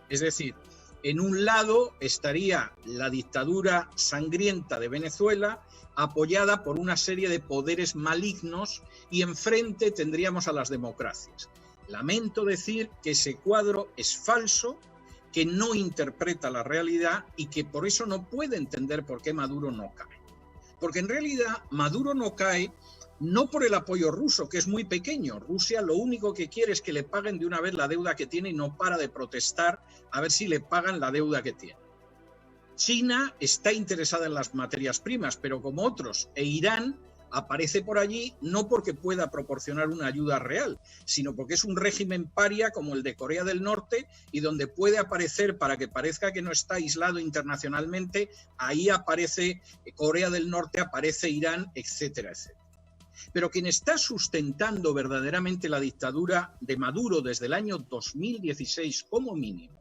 Es decir, en un lado estaría la dictadura sangrienta de Venezuela, apoyada por una serie de poderes malignos, y enfrente tendríamos a las democracias. Lamento decir que ese cuadro es falso, que no interpreta la realidad y que por eso no puede entender por qué Maduro no cae. Porque en realidad Maduro no cae no por el apoyo ruso, que es muy pequeño. Rusia lo único que quiere es que le paguen de una vez la deuda que tiene y no para de protestar a ver si le pagan la deuda que tiene. China está interesada en las materias primas, pero como otros, e Irán aparece por allí no porque pueda proporcionar una ayuda real, sino porque es un régimen paria como el de Corea del Norte, y donde puede aparecer, para que parezca que no está aislado internacionalmente, ahí aparece Corea del Norte, aparece Irán, etcétera, etcétera. Pero quien está sustentando verdaderamente la dictadura de Maduro desde el año 2016 como mínimo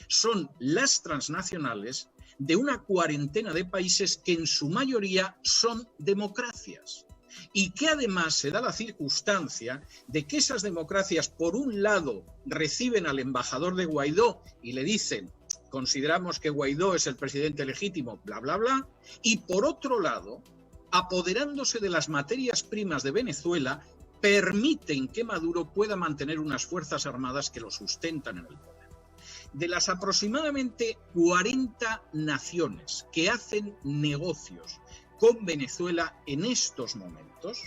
son las transnacionales de una cuarentena de países que en su mayoría son democracias, y que además se da la circunstancia de que esas democracias, por un lado, reciben al embajador de Guaidó y le dicen: consideramos que Guaidó es el presidente legítimo, bla, bla, bla, y por otro lado, apoderándose de las materias primas de Venezuela, permiten que Maduro pueda mantener unas fuerzas armadas que lo sustentan en el poder. De las aproximadamente 40 naciones que hacen negocios con Venezuela en estos momentos,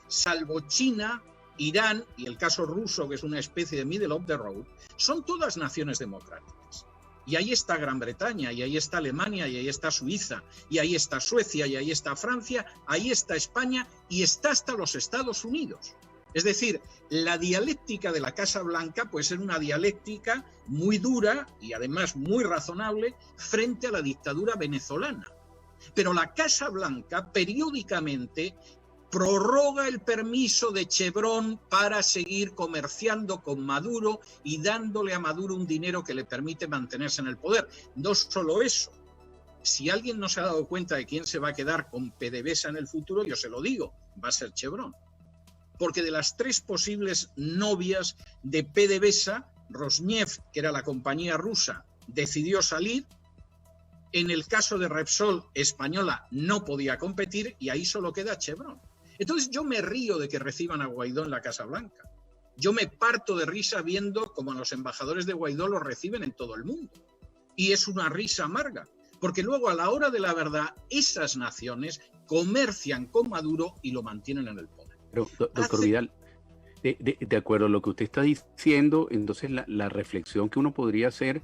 salvo China, Irán y el caso ruso, que es una especie de middle of the road, son todas naciones democráticas. Y ahí está Gran Bretaña, y ahí está Alemania, y ahí está Suiza, y ahí está Suecia, y ahí está Francia, ahí está España, y está hasta los Estados Unidos. Es decir, la dialéctica de la Casa Blanca puede ser una dialéctica muy dura y además muy razonable frente a la dictadura venezolana. Pero la Casa Blanca periódicamente prorroga el permiso de Chevron para seguir comerciando con Maduro y dándole a Maduro un dinero que le permite mantenerse en el poder. No solo eso. Si alguien no se ha dado cuenta de quién se va a quedar con PDVSA en el futuro, yo se lo digo, va a ser Chevron. Porque de las 3 posibles novias de PDVSA, Rosneft, que era la compañía rusa, decidió salir. En el caso de Repsol, española, no podía competir, y ahí solo queda Chevron. Entonces yo me río de que reciban a Guaidó en la Casa Blanca. Yo me parto de risa viendo cómo a los embajadores de Guaidó los reciben en todo el mundo. Y es una risa amarga, porque luego a la hora de la verdad esas naciones comercian con Maduro y lo mantienen en el poder. Pero, doctor Vidal, de acuerdo a lo que usted está diciendo, entonces la reflexión que uno podría hacer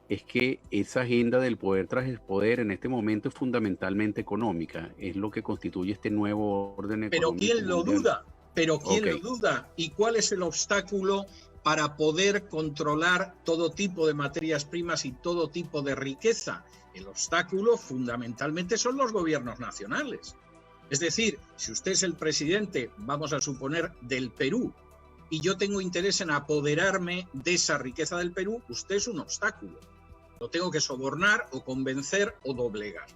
es que esa agenda del poder tras el poder en este momento es fundamentalmente económica, es lo que constituye este nuevo orden económico. Pero ¿quién lo duda? Pero ¿quién lo duda? ¿Y cuál es el obstáculo para poder controlar todo tipo de materias primas y todo tipo de riqueza? El obstáculo fundamentalmente son los gobiernos nacionales. Es decir, si usted es el presidente, vamos a suponer, del Perú, y yo tengo interés en apoderarme de esa riqueza del Perú, usted es un obstáculo. Lo tengo que sobornar o convencer o doblegar.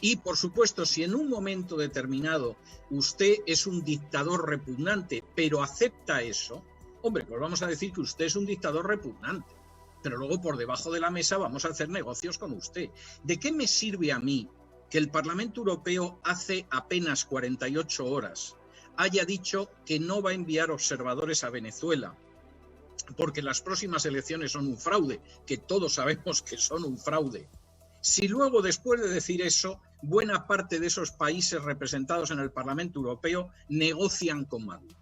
Y, por supuesto, si en un momento determinado usted es un dictador repugnante, pero acepta eso, hombre, pues vamos a decir que usted es un dictador repugnante. Pero luego por debajo de la mesa vamos a hacer negocios con usted. ¿De qué me sirve a mí que el Parlamento Europeo hace apenas 48 horas haya dicho que no va a enviar observadores a Venezuela porque las próximas elecciones son un fraude, que todos sabemos que son un fraude? Si luego, después de decir eso, buena parte de esos países representados en el Parlamento Europeo negocian con Maduro.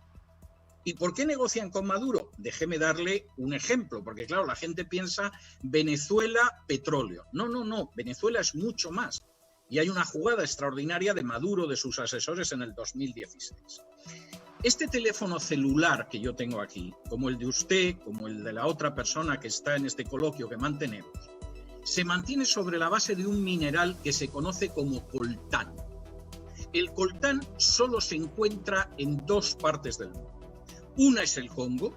¿Y por qué negocian con Maduro? Déjeme darle un ejemplo, porque claro, la gente piensa Venezuela, petróleo. No, no, no, Venezuela es mucho más. Y hay una jugada extraordinaria de Maduro, de sus asesores en el 2016. Este teléfono celular que yo tengo aquí, como el de usted, como el de la otra persona que está en este coloquio que mantenemos, se mantiene sobre la base de un mineral que se conoce como coltán. El coltán solo se encuentra en dos partes del mundo. Una es el Congo,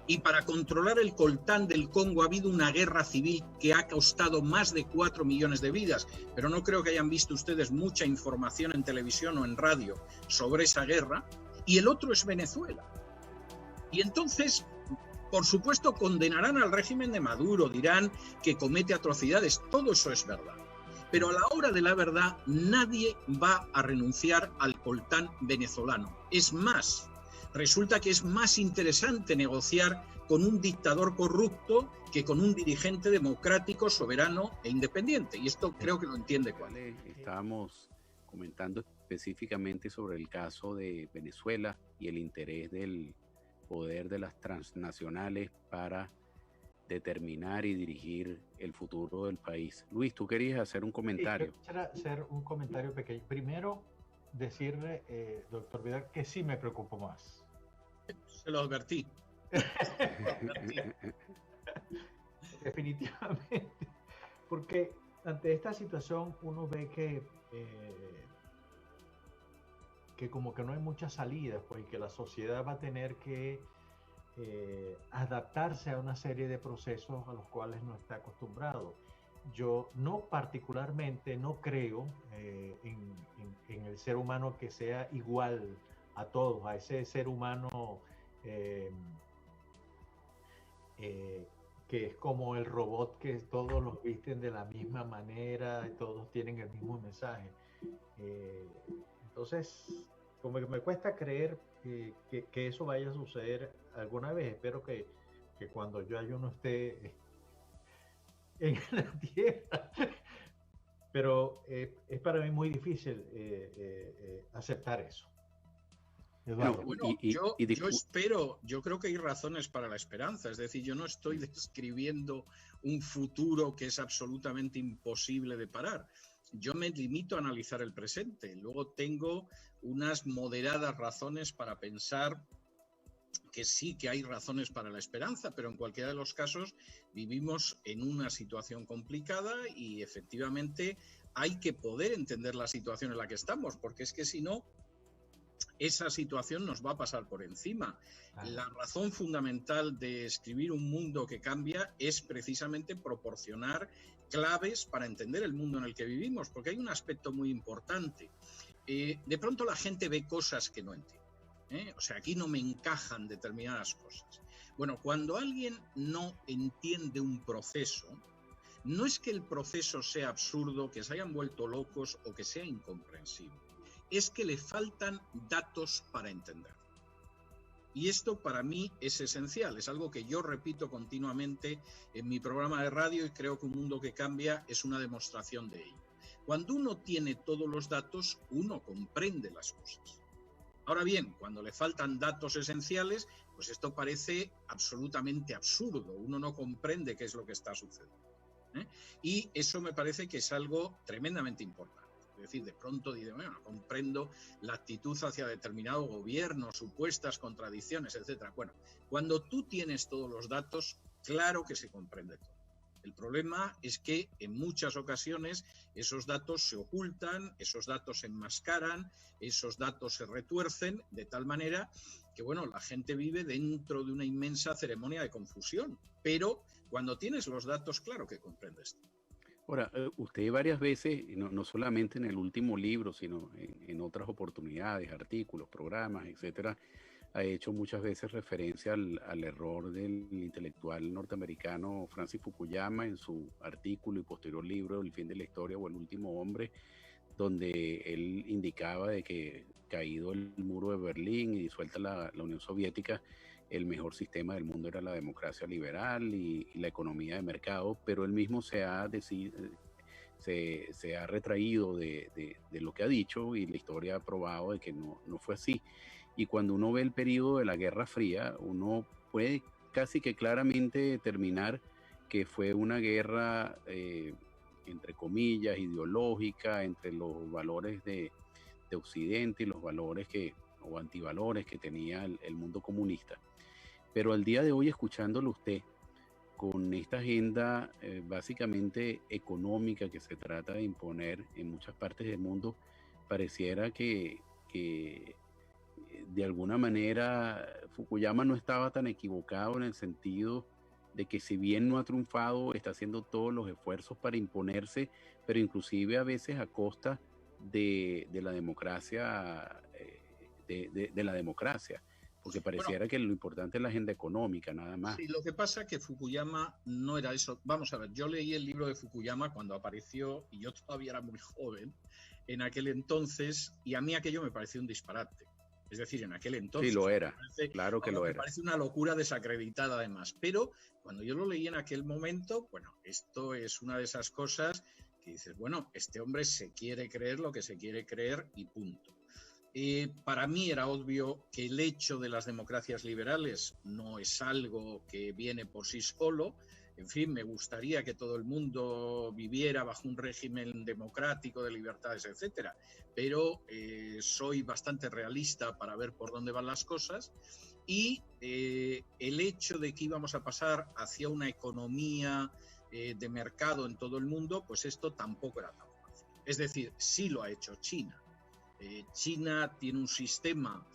y para controlar el coltán del Congo ha habido una guerra civil que ha costado más de 4 millones de vidas, pero no creo que hayan visto ustedes mucha información en televisión o en radio sobre esa guerra, y el otro es Venezuela. Y entonces, por supuesto, condenarán al régimen de Maduro, dirán que comete atrocidades, todo eso es verdad. Pero a la hora de la verdad, nadie va a renunciar al coltán venezolano. Es más, resulta que es más interesante negociar con un dictador corrupto que con un dirigente democrático, soberano e independiente. Y esto creo que lo entiende cuál. Estábamos comentando específicamente sobre el caso de Venezuela y el interés del poder de las transnacionales para determinar y dirigir el futuro del país. Luis, tú querías hacer un comentario. Sí, quisiera hacer un comentario pequeño. Primero, decirle, doctor Vidal, que sí me preocupo más. Se lo advertí. Definitivamente. Porque ante esta situación uno ve que como que no hay muchas salidas, pues, y que la sociedad va a tener que adaptarse a una serie de procesos a los cuales no está acostumbrado. Yo particularmente no creo en el ser humano que sea igual a todos, a ese ser humano que es como el robot, que todos los visten de la misma manera y todos tienen el mismo mensaje. Entonces, como que me cuesta creer que eso vaya a suceder alguna vez. Espero que cuando yo no esté en la Tierra. Pero es para mí muy difícil aceptar eso. Bueno, yo creo que hay razones para la esperanza. Es decir, yo no estoy describiendo un futuro que es absolutamente imposible de parar. Yo me limito a analizar el presente. Luego tengo unas moderadas razones para pensar que sí, que hay razones para la esperanza, pero en cualquiera de los casos vivimos en una situación complicada y efectivamente hay que poder entender la situación en la que estamos, porque es que si no, esa situación nos va a pasar por encima. La razón fundamental de escribir un mundo que cambia es precisamente proporcionar claves para entender el mundo en el que vivimos, porque hay un aspecto muy importante. De pronto la gente ve cosas que no entiende. O sea, aquí no me encajan determinadas cosas. Bueno, cuando alguien no entiende un proceso, no es que el proceso sea absurdo, que se hayan vuelto locos o que sea incomprensible. Es que le faltan datos para entender. Y esto para mí es esencial, es algo que yo repito continuamente en mi programa de radio y creo que Un Mundo que Cambia es una demostración de ello. Cuando uno tiene todos los datos, uno comprende las cosas. Ahora bien, cuando le faltan datos esenciales, pues esto parece absolutamente absurdo, uno no comprende qué es lo que está sucediendo. Y eso me parece que es algo tremendamente importante. Es decir, de pronto dice, bueno, comprendo la actitud hacia determinado gobierno, supuestas contradicciones, etcétera. Bueno, cuando tú tienes todos los datos, claro que se comprende todo. El problema es que en muchas ocasiones esos datos se ocultan, esos datos se enmascaran, esos datos se retuercen de tal manera que, bueno, la gente vive dentro de una inmensa ceremonia de confusión. Pero cuando tienes los datos, claro que comprendes. Ahora, usted varias veces, no solamente en el último libro, sino en otras oportunidades, artículos, programas, etcétera, ha hecho muchas veces referencia al error del intelectual norteamericano Francis Fukuyama en su artículo y posterior libro El fin de la historia o El último hombre, donde él indicaba de que caído el muro de Berlín y disuelta la Unión Soviética, el mejor sistema del mundo era la democracia liberal y la economía de mercado, pero él mismo se ha retraído de lo que ha dicho, y la historia ha probado de que no fue así. Y cuando uno ve el periodo de la Guerra Fría, uno puede casi que claramente determinar que fue una guerra, entre comillas, ideológica, entre los valores de Occidente y los valores o antivalores que tenía el mundo comunista. Pero al día de hoy, escuchándolo usted, con esta agenda básicamente económica que se trata de imponer en muchas partes del mundo, pareciera que de alguna manera Fukuyama no estaba tan equivocado, en el sentido de que, si bien no ha triunfado, está haciendo todos los esfuerzos para imponerse, pero inclusive a veces a costa de la democracia, de la democracia, porque pareciera que lo importante es la agenda económica, nada más. Sí, lo que pasa es que Fukuyama no era eso. Vamos a ver, yo leí el libro de Fukuyama cuando apareció, y yo todavía era muy joven en aquel entonces, y a mí aquello me pareció un disparate. Es decir, en aquel entonces. Sí, lo era. Claro que lo era. Me parece una locura desacreditada, además. Pero cuando yo lo leí en aquel momento, bueno, esto es una de esas cosas que dices, bueno, este hombre se quiere creer lo que se quiere creer y punto. Para mí era obvio que el hecho de las democracias liberales no es algo que viene por sí solo. En fin, me gustaría que todo el mundo viviera bajo un régimen democrático de libertades, etcétera, pero soy bastante realista para ver por dónde van las cosas, y el hecho de que íbamos a pasar hacia una economía de mercado en todo el mundo, pues esto tampoco era tan fácil. Es decir, sí lo ha hecho China. China tiene un sistema.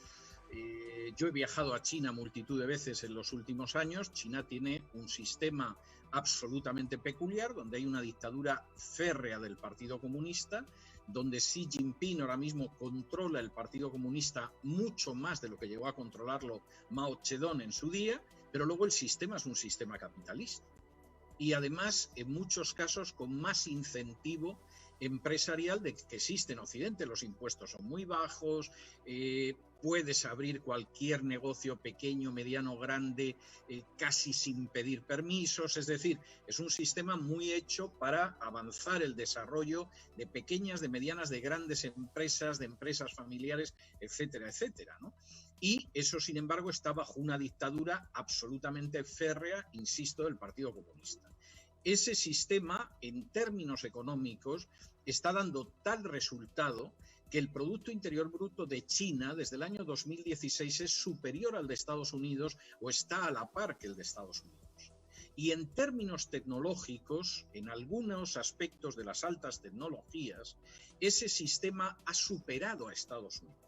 Yo he viajado a China multitud de veces en los últimos años. China tiene un sistema absolutamente peculiar, donde hay una dictadura férrea del Partido Comunista, donde Xi Jinping ahora mismo controla el Partido Comunista mucho más de lo que llegó a controlarlo Mao Zedong en su día, pero luego el sistema es un sistema capitalista. Y además, en muchos casos, con más incentivo empresarial de que existe en Occidente. Los impuestos son muy bajos, puedes abrir cualquier negocio pequeño, mediano, grande, casi sin pedir permisos. Es decir, es un sistema muy hecho para avanzar el desarrollo de pequeñas, de medianas, de grandes empresas, de empresas familiares, etcétera, etcétera, ¿no? Y eso, sin embargo, está bajo una dictadura absolutamente férrea, insisto, del Partido Comunista. Ese sistema, en términos económicos, está dando tal resultado que el Producto Interior Bruto de China desde el año 2016 es superior al de Estados Unidos, o está a la par que el de Estados Unidos. Y en términos tecnológicos, en algunos aspectos de las altas tecnologías, ese sistema ha superado a Estados Unidos.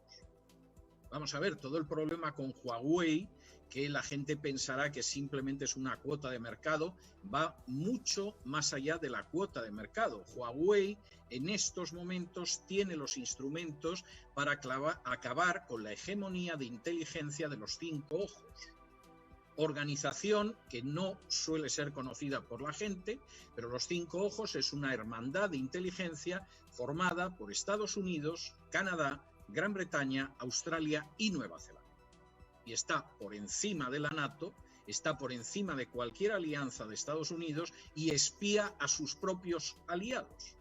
Vamos a ver, todo el problema con Huawei, que la gente pensará que simplemente es una cuota de mercado, va mucho más allá de la cuota de mercado. Huawei en estos momentos tiene los instrumentos para acabar con la hegemonía de inteligencia de los 5 ojos. Organización que no suele ser conocida por la gente, pero los 5 ojos es una hermandad de inteligencia formada por Estados Unidos, Canadá, Gran Bretaña, Australia y Nueva Zelanda. Y está por encima de la NATO, está por encima de cualquier alianza de Estados Unidos y espía a sus propios aliados.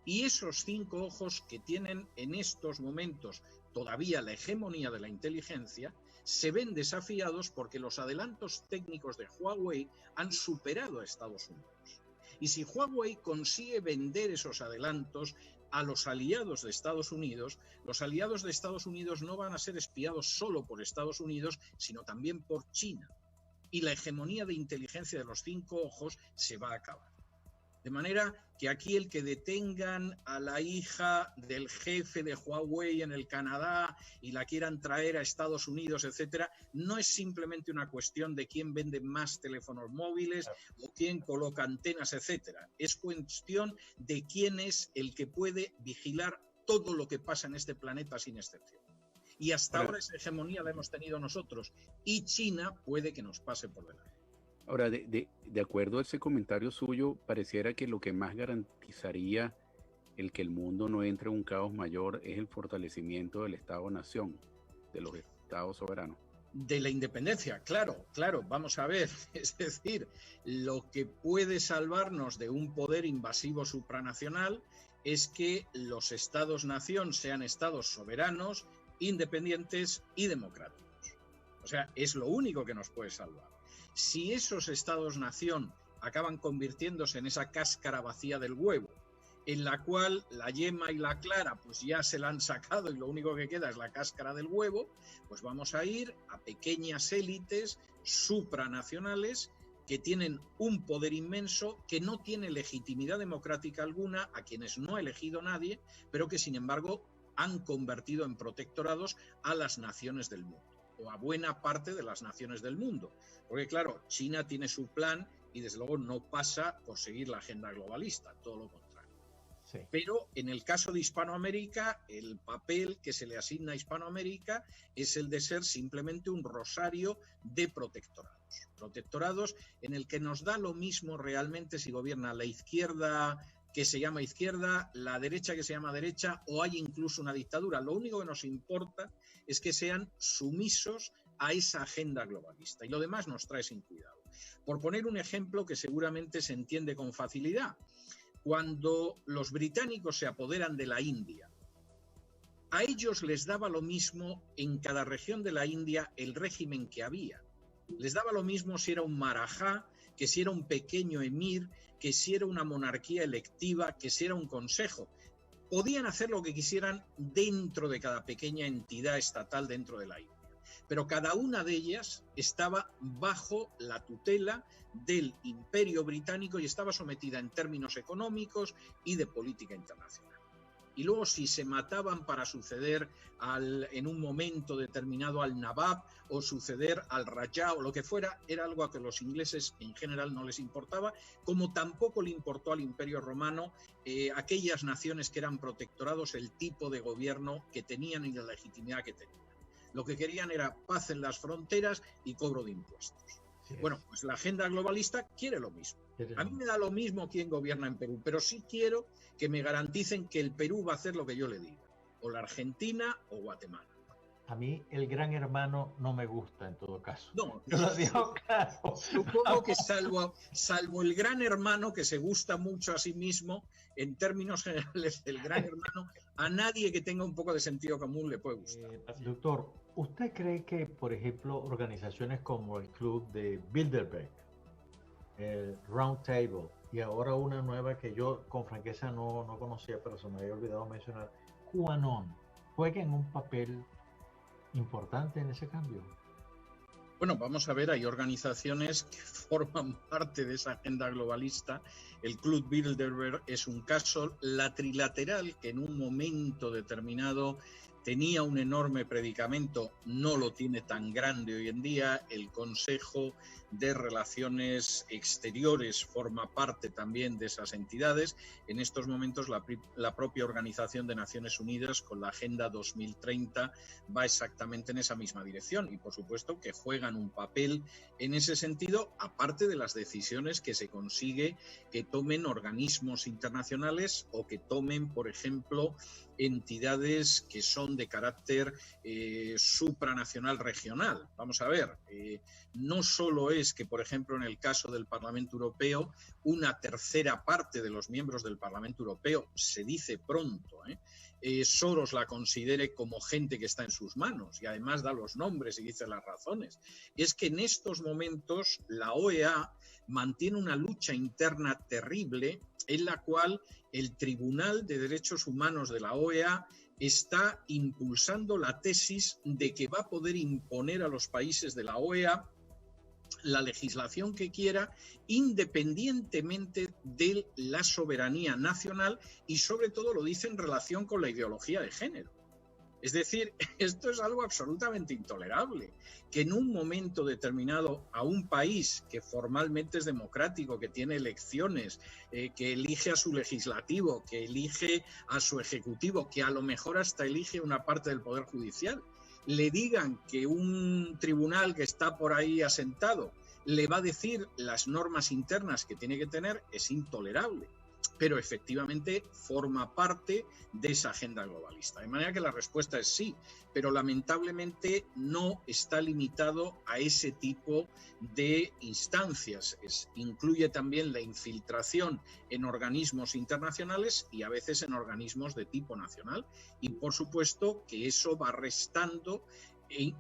Y esos 5 ojos que tienen en estos momentos todavía la hegemonía de la inteligencia se ven desafiados porque los adelantos técnicos de Huawei han superado a Estados Unidos. Y si Huawei consigue vender esos adelantos a los aliados de Estados Unidos, los aliados de Estados Unidos no van a ser espiados solo por Estados Unidos, sino también por China. y la hegemonía de inteligencia de los 5 ojos se va a acabar. De manera que aquí el que detengan a la hija del jefe de Huawei en el Canadá y la quieran traer a Estados Unidos, etcétera, no es simplemente una cuestión de quién vende más teléfonos móviles o quién coloca antenas, etcétera. Es cuestión de quién es el que puede vigilar todo lo que pasa en este planeta sin excepción. Y hasta ahora esa hegemonía la hemos tenido nosotros y China puede que nos pase por delante. Ahora, de acuerdo a ese comentario suyo, pareciera que lo que más garantizaría el que el mundo no entre en un caos mayor es el fortalecimiento del Estado-nación, de los Estados soberanos. De la independencia, claro, vamos a ver, es decir, lo que puede salvarnos de un poder invasivo supranacional es que los Estados-nación sean estados soberanos, independientes y democráticos. O sea, es lo único que nos puede salvar. Si esos estados-nación acaban convirtiéndose en esa cáscara vacía del huevo, en la cual la yema y la clara pues ya se la han sacado y lo único que queda es la cáscara del huevo, pues vamos a ir a pequeñas élites supranacionales que tienen un poder inmenso, que no tiene legitimidad democrática alguna, a quienes no ha elegido nadie, pero que sin embargo han convertido en protectorados a las naciones del mundo, o a buena parte de las naciones del mundo. Porque claro, China tiene su plan y desde luego no pasa por seguir la agenda globalista, todo lo contrario. Sí. Pero en el caso de Hispanoamérica, el papel que se le asigna a Hispanoamérica es el de ser simplemente un rosario de protectorados. Protectorados en el que nos da lo mismo realmente si gobierna la izquierda que se llama izquierda, la derecha que se llama derecha, o hay incluso una dictadura. Lo único que nos importa es que sean sumisos a esa agenda globalista y lo demás nos trae sin cuidado. Por poner un ejemplo que seguramente se entiende con facilidad, cuando los británicos se apoderan de la India, a ellos les daba lo mismo en cada región de la India el régimen que había. Les daba lo mismo si era un marajá, que si era un pequeño emir, que si era una monarquía electiva, que si era un consejo. Podían hacer lo que quisieran dentro de cada pequeña entidad estatal dentro de la India. Pero cada una de ellas estaba bajo la tutela del Imperio Británico y estaba sometida en términos económicos y de política internacional. Y luego si se mataban para suceder en un momento determinado al Nawab o suceder al Rajá o lo que fuera, era algo a que los ingleses en general no les importaba, como tampoco le importó al Imperio Romano aquellas naciones que eran protectorados, el tipo de gobierno que tenían y la legitimidad que tenían. Lo que querían era paz en las fronteras y cobro de impuestos. Sí, bueno, pues la agenda globalista quiere lo mismo. A mí me da lo mismo quién gobierna en Perú, pero sí quiero que me garanticen que el Perú va a hacer lo que yo le diga, o la Argentina o Guatemala. A mí el gran hermano no me gusta en todo caso. No, yo lo digo claro. Supongo que salvo el gran hermano que se gusta mucho a sí mismo, en términos generales el gran hermano, a nadie que tenga un poco de sentido común le puede gustar. Doctor, ¿usted cree que, por ejemplo, organizaciones como el Club de Bilderberg, el Round Table, y ahora una nueva que yo con franqueza no conocía, pero se me había olvidado mencionar, QAnon, jueguen un papel importante en ese cambio? Bueno, vamos a ver, hay organizaciones que forman parte de esa agenda globalista. El Club Bilderberg es un caso, la Trilateral, que en un momento determinado tenía un enorme predicamento, no lo tiene tan grande hoy en día. El Consejo de Relaciones Exteriores forma parte también de esas entidades. En estos momentos la propia Organización de Naciones Unidas con la Agenda 2030 va exactamente en esa misma dirección y por supuesto que juegan un papel en ese sentido, aparte de las decisiones que se consigue que tomen organismos internacionales o que tomen, por ejemplo, entidades que son de carácter supranacional regional. Vamos a ver, no solo es que, por ejemplo, en el caso del Parlamento Europeo, una tercera parte de los miembros del Parlamento Europeo, se dice pronto, Soros la considere como gente que está en sus manos y además da los nombres y dice las razones. Es que en estos momentos la OEA mantiene una lucha interna terrible en la cual el Tribunal de Derechos Humanos de la OEA está impulsando la tesis de que va a poder imponer a los países de la OEA la legislación que quiera, independientemente de la soberanía nacional, y sobre todo lo dice en relación con la ideología de género. Es decir, esto es algo absolutamente intolerable, que en un momento determinado a un país que formalmente es democrático, que tiene elecciones, que elige a su legislativo, que elige a su ejecutivo, que a lo mejor hasta elige una parte del poder judicial, le digan que un tribunal que está por ahí asentado le va a decir las normas internas que tiene que tener, es intolerable. Pero efectivamente forma parte de esa agenda globalista. De manera que la respuesta es sí, pero lamentablemente no está limitado a ese tipo de instancias. Incluye también la infiltración en organismos internacionales y a veces en organismos de tipo nacional. Y por supuesto que eso va restando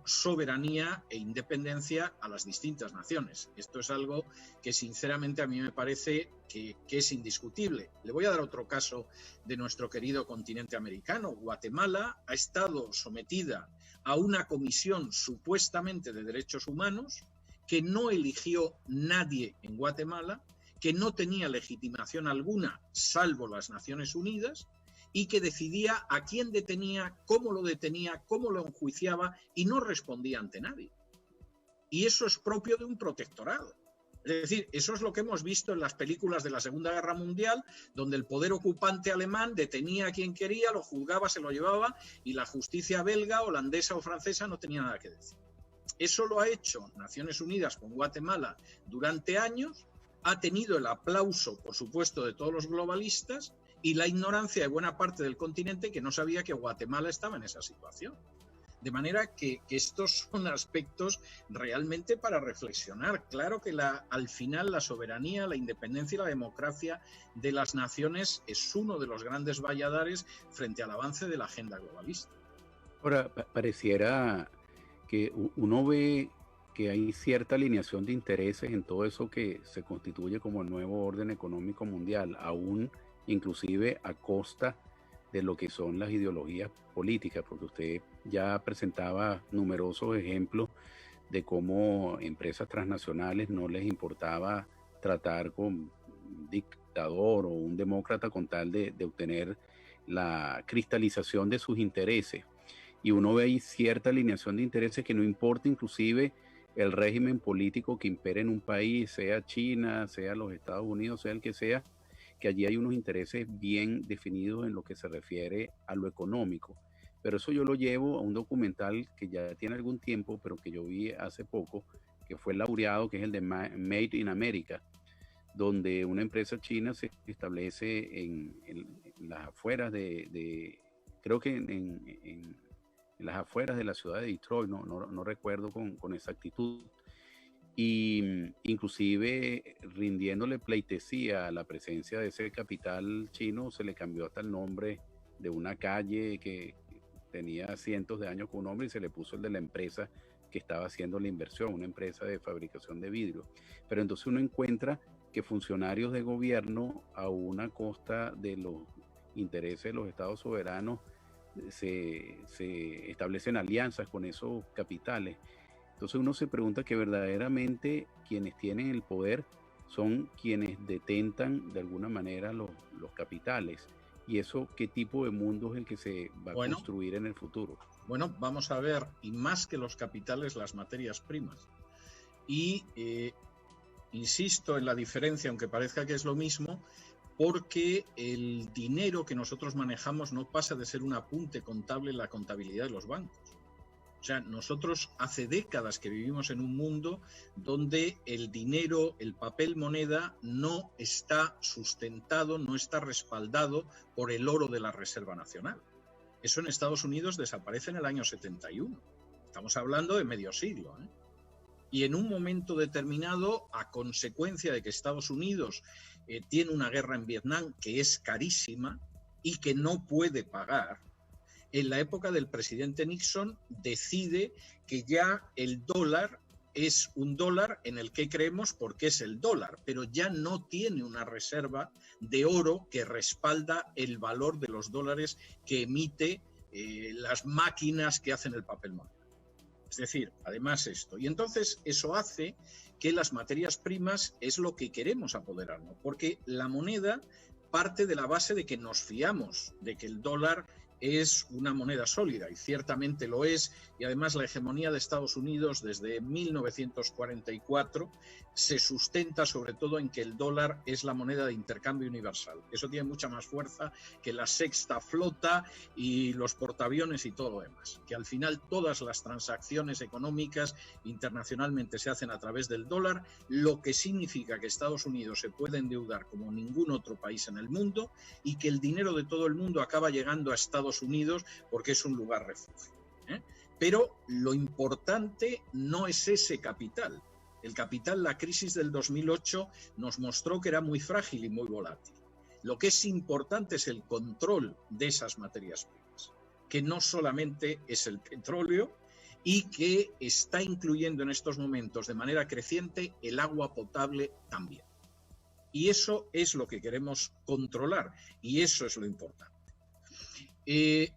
soberanía e independencia a las distintas naciones. Esto es algo que sinceramente a mí me parece que es indiscutible. Le voy a dar otro caso de nuestro querido continente americano. Guatemala ha estado sometida a una comisión supuestamente de derechos humanos que no eligió nadie en Guatemala, que no tenía legitimación alguna salvo las Naciones Unidas, y que decidía a quién detenía, cómo lo enjuiciaba, y no respondía ante nadie. Y eso es propio de un protectorado. Es decir, eso es lo que hemos visto en las películas de la Segunda Guerra Mundial, donde el poder ocupante alemán detenía a quien quería, lo juzgaba, se lo llevaba, y la justicia belga, holandesa o francesa no tenía nada que decir. Eso lo ha hecho Naciones Unidas con Guatemala durante años, ha tenido el aplauso, por supuesto, de todos los globalistas, y la ignorancia de buena parte del continente que no sabía que Guatemala estaba en esa situación. De manera que estos son aspectos realmente para reflexionar. Claro que al final la soberanía, la independencia y la democracia de las naciones es uno de los grandes valladares frente al avance de la agenda globalista. Ahora, pareciera que uno ve que hay cierta alineación de intereses en todo eso que se constituye como el nuevo orden económico mundial, aún inclusive a costa de lo que son las ideologías políticas, porque usted ya presentaba numerosos ejemplos de cómo empresas transnacionales no les importaba tratar con un dictador o un demócrata con tal de obtener la cristalización de sus intereses. Y uno ve ahí cierta alineación de intereses que no importa inclusive el régimen político que impere en un país, sea China, sea los Estados Unidos, sea el que sea, que allí hay unos intereses bien definidos en lo que se refiere a lo económico. Pero eso yo lo llevo a un documental que ya tiene algún tiempo, pero que yo vi hace poco, que fue laureado, que es el de Made in America, donde una empresa china se establece en las afueras creo que en las afueras de la ciudad de Detroit, no recuerdo con exactitud, y inclusive rindiéndole pleitesía a la presencia de ese capital chino, se le cambió hasta el nombre de una calle que tenía cientos de años con un nombre y se le puso el de la empresa que estaba haciendo la inversión, una empresa de fabricación de vidrio. Pero entonces uno encuentra que funcionarios de gobierno, a una costa de los intereses de los estados soberanos, se establecen alianzas con esos capitales. Entonces uno se pregunta que verdaderamente quienes tienen el poder son quienes detentan de alguna manera los capitales. ¿Y eso qué tipo de mundo es el que se va a construir en el futuro? Bueno, vamos a ver, y más que los capitales, las materias primas. Y insisto en la diferencia, aunque parezca que es lo mismo, porque el dinero que nosotros manejamos no pasa de ser un apunte contable en la contabilidad de los bancos. O sea, nosotros hace décadas que vivimos en un mundo donde el dinero, el papel moneda, no está sustentado, no está respaldado por el oro de la Reserva Nacional. Eso en Estados Unidos desaparece en el año 71. Estamos hablando de medio siglo, ¿eh? Y en un momento determinado, a consecuencia de que Estados Unidos tiene una guerra en Vietnam que es carísima y que no puede pagar, en la época del presidente Nixon decide que ya el dólar es un dólar en el que creemos porque es el dólar, pero ya no tiene una reserva de oro que respalda el valor de los dólares que emite las máquinas que hacen el papel moneda. Es decir, además esto. Y entonces eso hace que las materias primas es lo que queremos apoderarnos, porque la moneda parte de la base de que nos fiamos, de que el dólar es una moneda sólida, y ciertamente lo es, y además la hegemonía de Estados Unidos desde 1944 se sustenta sobre todo en que el dólar es la moneda de intercambio universal. Eso tiene mucha más fuerza que la sexta flota y los portaaviones y todo lo demás, que al final todas las transacciones económicas internacionalmente se hacen a través del dólar, lo que significa que Estados Unidos se puede endeudar como ningún otro país en el mundo y que el dinero de todo el mundo acaba llegando a Estados Unidos porque es un lugar refugio. Pero lo importante no es ese capital. El capital, la crisis del 2008 nos mostró que era muy frágil y muy volátil. Lo que es importante es el control de esas materias primas, que no solamente es el petróleo y que está incluyendo en estos momentos de manera creciente el agua potable también. Y eso es lo que queremos controlar y eso es lo importante.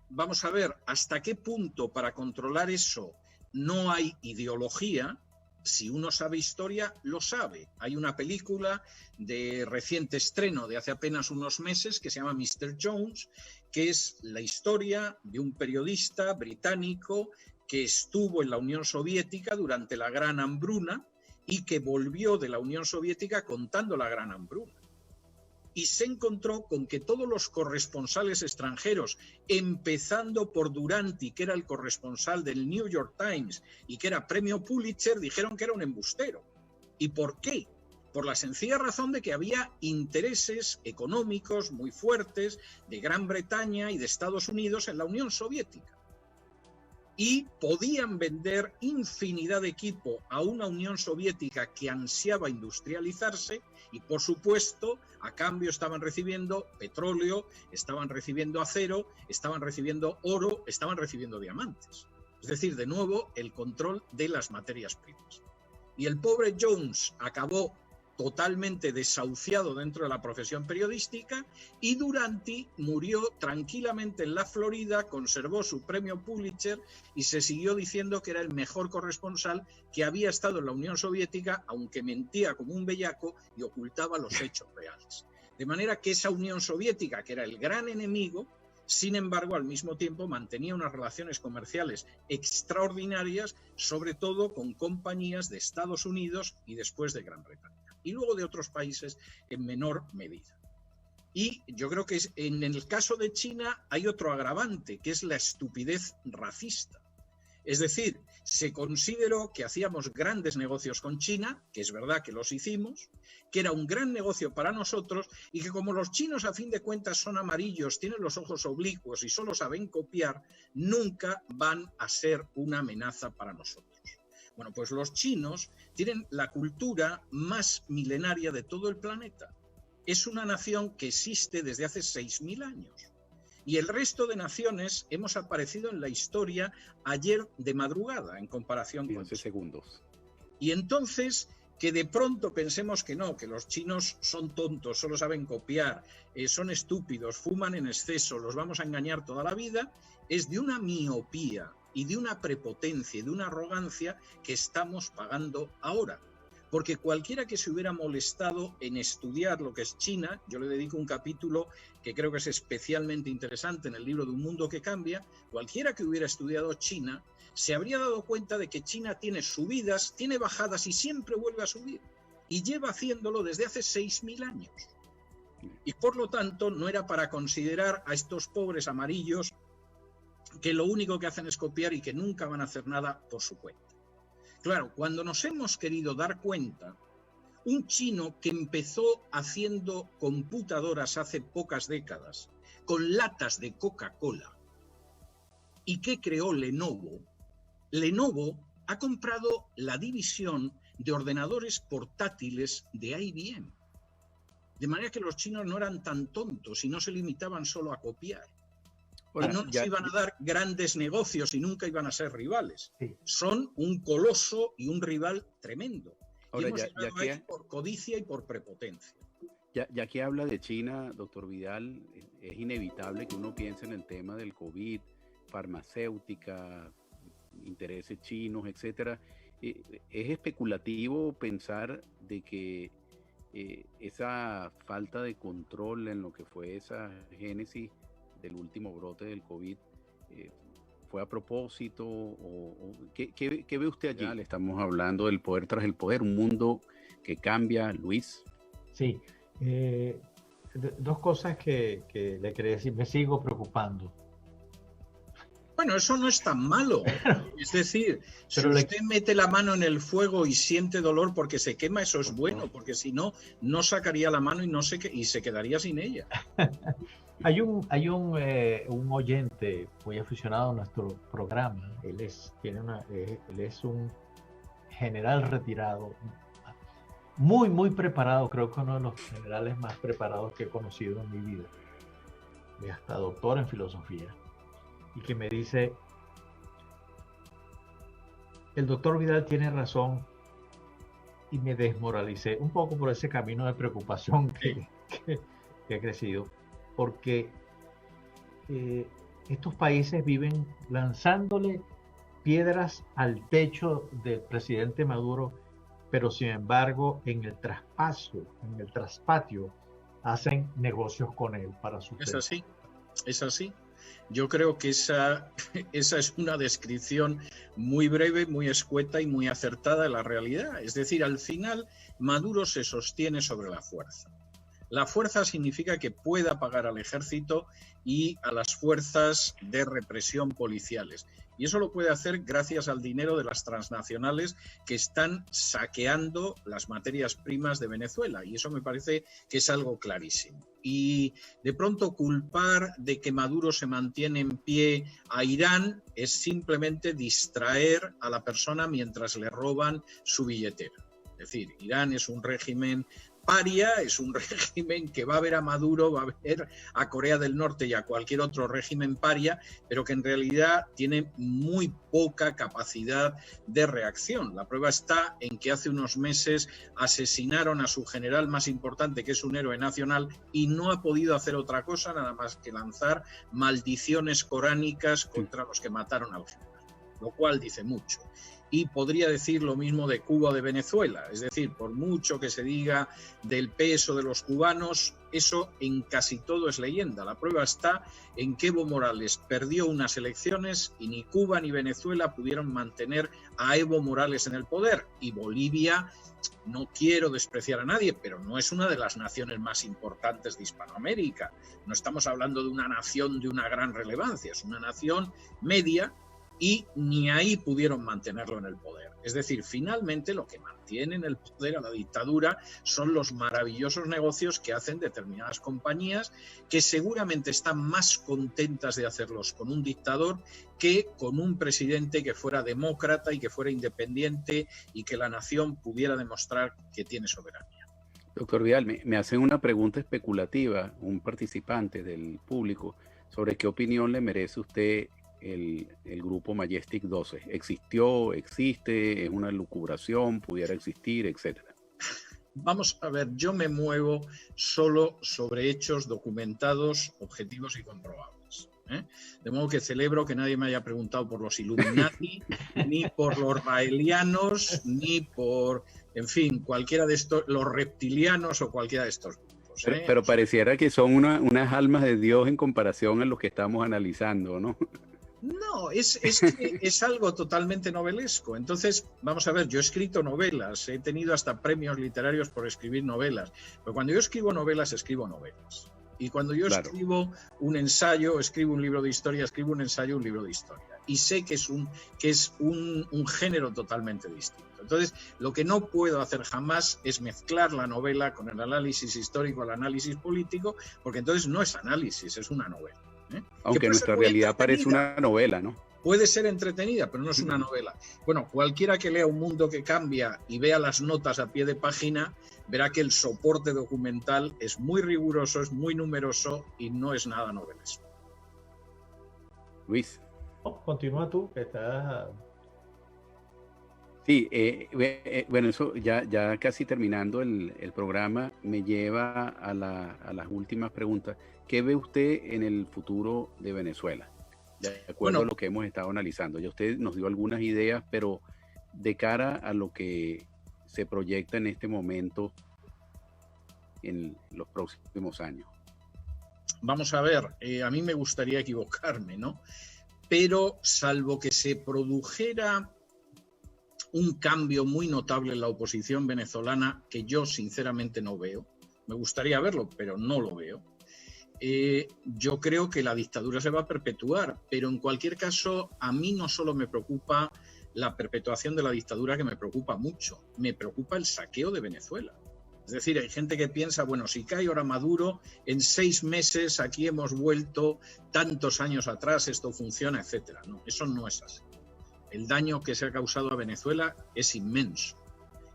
Vamos a ver hasta qué punto para controlar eso no hay ideología. Si uno sabe historia, lo sabe. Hay una película de reciente estreno de hace apenas unos meses que se llama Mr. Jones, que es la historia de un periodista británico que estuvo en la Unión Soviética durante la Gran Hambruna y que volvió de la Unión Soviética contando la Gran Hambruna. Y se encontró con que todos los corresponsales extranjeros, empezando por Duranty, que era el corresponsal del New York Times y que era premio Pulitzer, dijeron que era un embustero. ¿Y por qué? Por la sencilla razón de que había intereses económicos muy fuertes de Gran Bretaña y de Estados Unidos en la Unión Soviética. Y podían vender infinidad de equipo a una Unión Soviética que ansiaba industrializarse y, por supuesto, a cambio estaban recibiendo petróleo, estaban recibiendo acero, estaban recibiendo oro, estaban recibiendo diamantes. Es decir, de nuevo, el control de las materias primas. Y el pobre Jones acabó totalmente desahuciado dentro de la profesión periodística y Duranty murió tranquilamente en la Florida, conservó su premio Pulitzer y se siguió diciendo que era el mejor corresponsal que había estado en la Unión Soviética, aunque mentía como un bellaco y ocultaba los hechos reales. De manera que esa Unión Soviética, que era el gran enemigo, sin embargo, al mismo tiempo mantenía unas relaciones comerciales extraordinarias, sobre todo con compañías de Estados Unidos y después de Gran Bretaña. Y luego de otros países en menor medida. Y yo creo que en el caso de China hay otro agravante, que es la estupidez racista. Es decir, se consideró que hacíamos grandes negocios con China, que es verdad que los hicimos, que era un gran negocio para nosotros y que como los chinos a fin de cuentas son amarillos, tienen los ojos oblicuos y solo saben copiar, nunca van a ser una amenaza para nosotros. Bueno, pues los chinos tienen la cultura más milenaria de todo el planeta. Es una nación que existe desde hace 6.000 años. Y el resto de naciones hemos aparecido en la historia ayer de madrugada en comparación con 15 segundos. Y entonces que de pronto pensemos que no, que los chinos son tontos, solo saben copiar, son estúpidos, fuman en exceso, los vamos a engañar toda la vida, es de una miopía y de una prepotencia y de una arrogancia que estamos pagando ahora. Porque cualquiera que se hubiera molestado en estudiar lo que es China, yo le dedico un capítulo que creo que es especialmente interesante en el libro de Un Mundo que Cambia, cualquiera que hubiera estudiado China se habría dado cuenta de que China tiene subidas, tiene bajadas y siempre vuelve a subir. Y lleva haciéndolo desde hace 6.000 años. Y por lo tanto no era para considerar a estos pobres amarillos que lo único que hacen es copiar y que nunca van a hacer nada por su cuenta. Claro, cuando nos hemos querido dar cuenta, un chino que empezó haciendo computadoras hace pocas décadas, con latas de Coca-Cola, y que creó Lenovo, Lenovo ha comprado la división de ordenadores portátiles de IBM. De manera que los chinos no eran tan tontos y no se limitaban solo a copiar. Y no nos iban a dar grandes negocios y nunca iban a ser rivales. Sí. Son un coloso y un rival tremendo. Ahora, y hemos llegado ahí por codicia y por prepotencia. Ya que habla de China, doctor Vidal, es inevitable que uno piense en el tema del COVID, farmacéutica, intereses chinos, etcétera. Es especulativo pensar de que esa falta de control en lo que fue esa génesis del último brote del COVID fue a propósito, ¿qué ve usted allí? Le estamos hablando del poder tras el poder, un mundo que cambia, Luis. Sí, dos cosas que le quería decir, me sigo preocupando. Bueno, eso no es tan malo. Es decir, si usted mete la mano en el fuego y siente dolor porque se quema, eso es bueno, porque si no, no sacaría la mano y se quedaría sin ella. Hay un oyente muy aficionado a nuestro programa. Él es un general retirado, muy preparado, creo que uno de los generales más preparados que he conocido en mi vida. Y hasta doctor en filosofía. Y que me dice, el doctor Vidal tiene razón, y me desmoralicé un poco por ese camino de preocupación que he crecido, porque estos países viven lanzándole piedras al techo del presidente Maduro, pero sin embargo en el traspatio, hacen negocios con él para su Es así. Yo creo que esa es una descripción muy breve, muy escueta y muy acertada de la realidad. Es decir, al final Maduro se sostiene sobre la fuerza. La fuerza significa que pueda pagar al ejército y a las fuerzas de represión policiales. Y eso lo puede hacer gracias al dinero de las transnacionales que están saqueando las materias primas de Venezuela. Y eso me parece que es algo clarísimo. Y de pronto culpar de que Maduro se mantiene en pie a Irán es simplemente distraer a la persona mientras le roban su billetera. Es decir, Irán es un régimen paria, es un régimen que va a ver a Maduro, va a ver a Corea del Norte y a cualquier otro régimen paria, pero que en realidad tiene muy poca capacidad de reacción. La prueba está en que hace unos meses asesinaron a su general más importante, que es un héroe nacional, y no ha podido hacer otra cosa nada más que lanzar maldiciones coránicas contra los que mataron al general, lo cual dice mucho. Y podría decir lo mismo de Cuba o de Venezuela. Es decir, por mucho que se diga del peso de los cubanos, eso en casi todo es leyenda. La prueba está en que Evo Morales perdió unas elecciones y ni Cuba ni Venezuela pudieron mantener a Evo Morales en el poder. Y Bolivia, no quiero despreciar a nadie, pero no es una de las naciones más importantes de Hispanoamérica. No estamos hablando de una nación de una gran relevancia, es una nación media, y ni ahí pudieron mantenerlo en el poder. Es decir, finalmente lo que mantiene en el poder a la dictadura son los maravillosos negocios que hacen determinadas compañías que seguramente están más contentas de hacerlos con un dictador que con un presidente que fuera demócrata y que fuera independiente y que la nación pudiera demostrar que tiene soberanía. Doctor Vidal, me hacen una pregunta especulativa, un participante del público, sobre qué opinión le merece usted el grupo Majestic 12. ¿Existió, existe, es una lucubración, pudiera existir, etcétera? Vamos a ver, yo me muevo solo sobre hechos documentados, objetivos y comprobables. De modo que celebro que nadie me haya preguntado por los Illuminati, ni por los raelianos, ni por, en fin, cualquiera de estos, los reptilianos o cualquiera de estos grupos. Pero pareciera que son unas almas de Dios en comparación a lo que estamos analizando, ¿no? No, es algo totalmente novelesco. Entonces, vamos a ver, yo he escrito novelas, he tenido hasta premios literarios por escribir novelas, pero cuando yo escribo novelas, escribo novelas. Y cuando yo escribo un ensayo, escribo un libro de historia, escribo un ensayo, un libro de historia. Y sé que es un género totalmente distinto. Entonces, lo que no puedo hacer jamás es mezclar la novela con el análisis histórico, el análisis político, porque entonces no es análisis, es una novela. Aunque nuestra realidad parece una novela, ¿no? Puede ser entretenida, pero no es una novela. Bueno, cualquiera que lea Un mundo que cambia y vea las notas a pie de página, verá que el soporte documental es muy riguroso, es muy numeroso y no es nada novelesco. Luis. Continúa tú, que estás... Sí, bueno, eso ya casi terminando el programa me lleva a las últimas preguntas. ¿Qué ve usted en el futuro de Venezuela? de acuerdo a lo que hemos estado analizando. Ya usted nos dio algunas ideas, pero de cara a lo que se proyecta en este momento en los próximos años. Vamos a ver, a mí me gustaría equivocarme, ¿no? Pero salvo que se produjera un cambio muy notable en la oposición venezolana, que yo sinceramente no veo, me gustaría verlo, pero no lo veo, yo creo que la dictadura se va a perpetuar, pero en cualquier caso a mí no solo me preocupa la perpetuación de la dictadura, que me preocupa mucho, me preocupa el saqueo de Venezuela. Es decir, hay gente que piensa, bueno, si cae ahora Maduro, en 6 meses aquí hemos vuelto tantos años atrás, esto funciona, etcétera. No, eso no es así. El daño que se ha causado a Venezuela es inmenso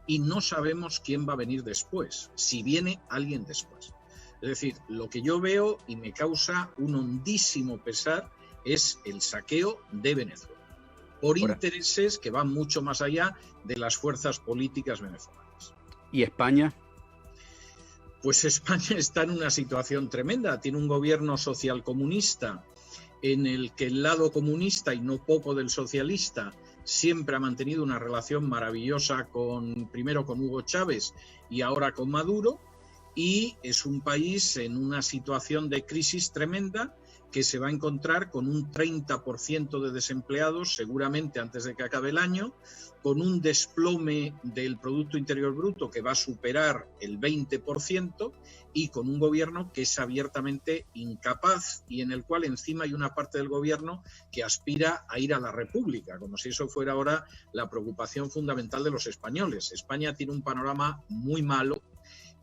y no sabemos quién va a venir después, si viene alguien después. Es decir, lo que yo veo y me causa un hondísimo pesar es el saqueo de Venezuela, por intereses que van mucho más allá de las fuerzas políticas venezolanas. ¿Y España? Pues España está en una situación tremenda. Tiene un gobierno socialcomunista en el que el lado comunista, y no poco del socialista, siempre ha mantenido una relación maravillosa primero con Hugo Chávez y ahora con Maduro, y es un país en una situación de crisis tremenda que se va a encontrar con un 30% de desempleados seguramente antes de que acabe el año, con un desplome del Producto Interior Bruto que va a superar el 20% y con un gobierno que es abiertamente incapaz y en el cual encima hay una parte del gobierno que aspira a ir a la República, como si eso fuera ahora la preocupación fundamental de los españoles. España tiene un panorama muy malo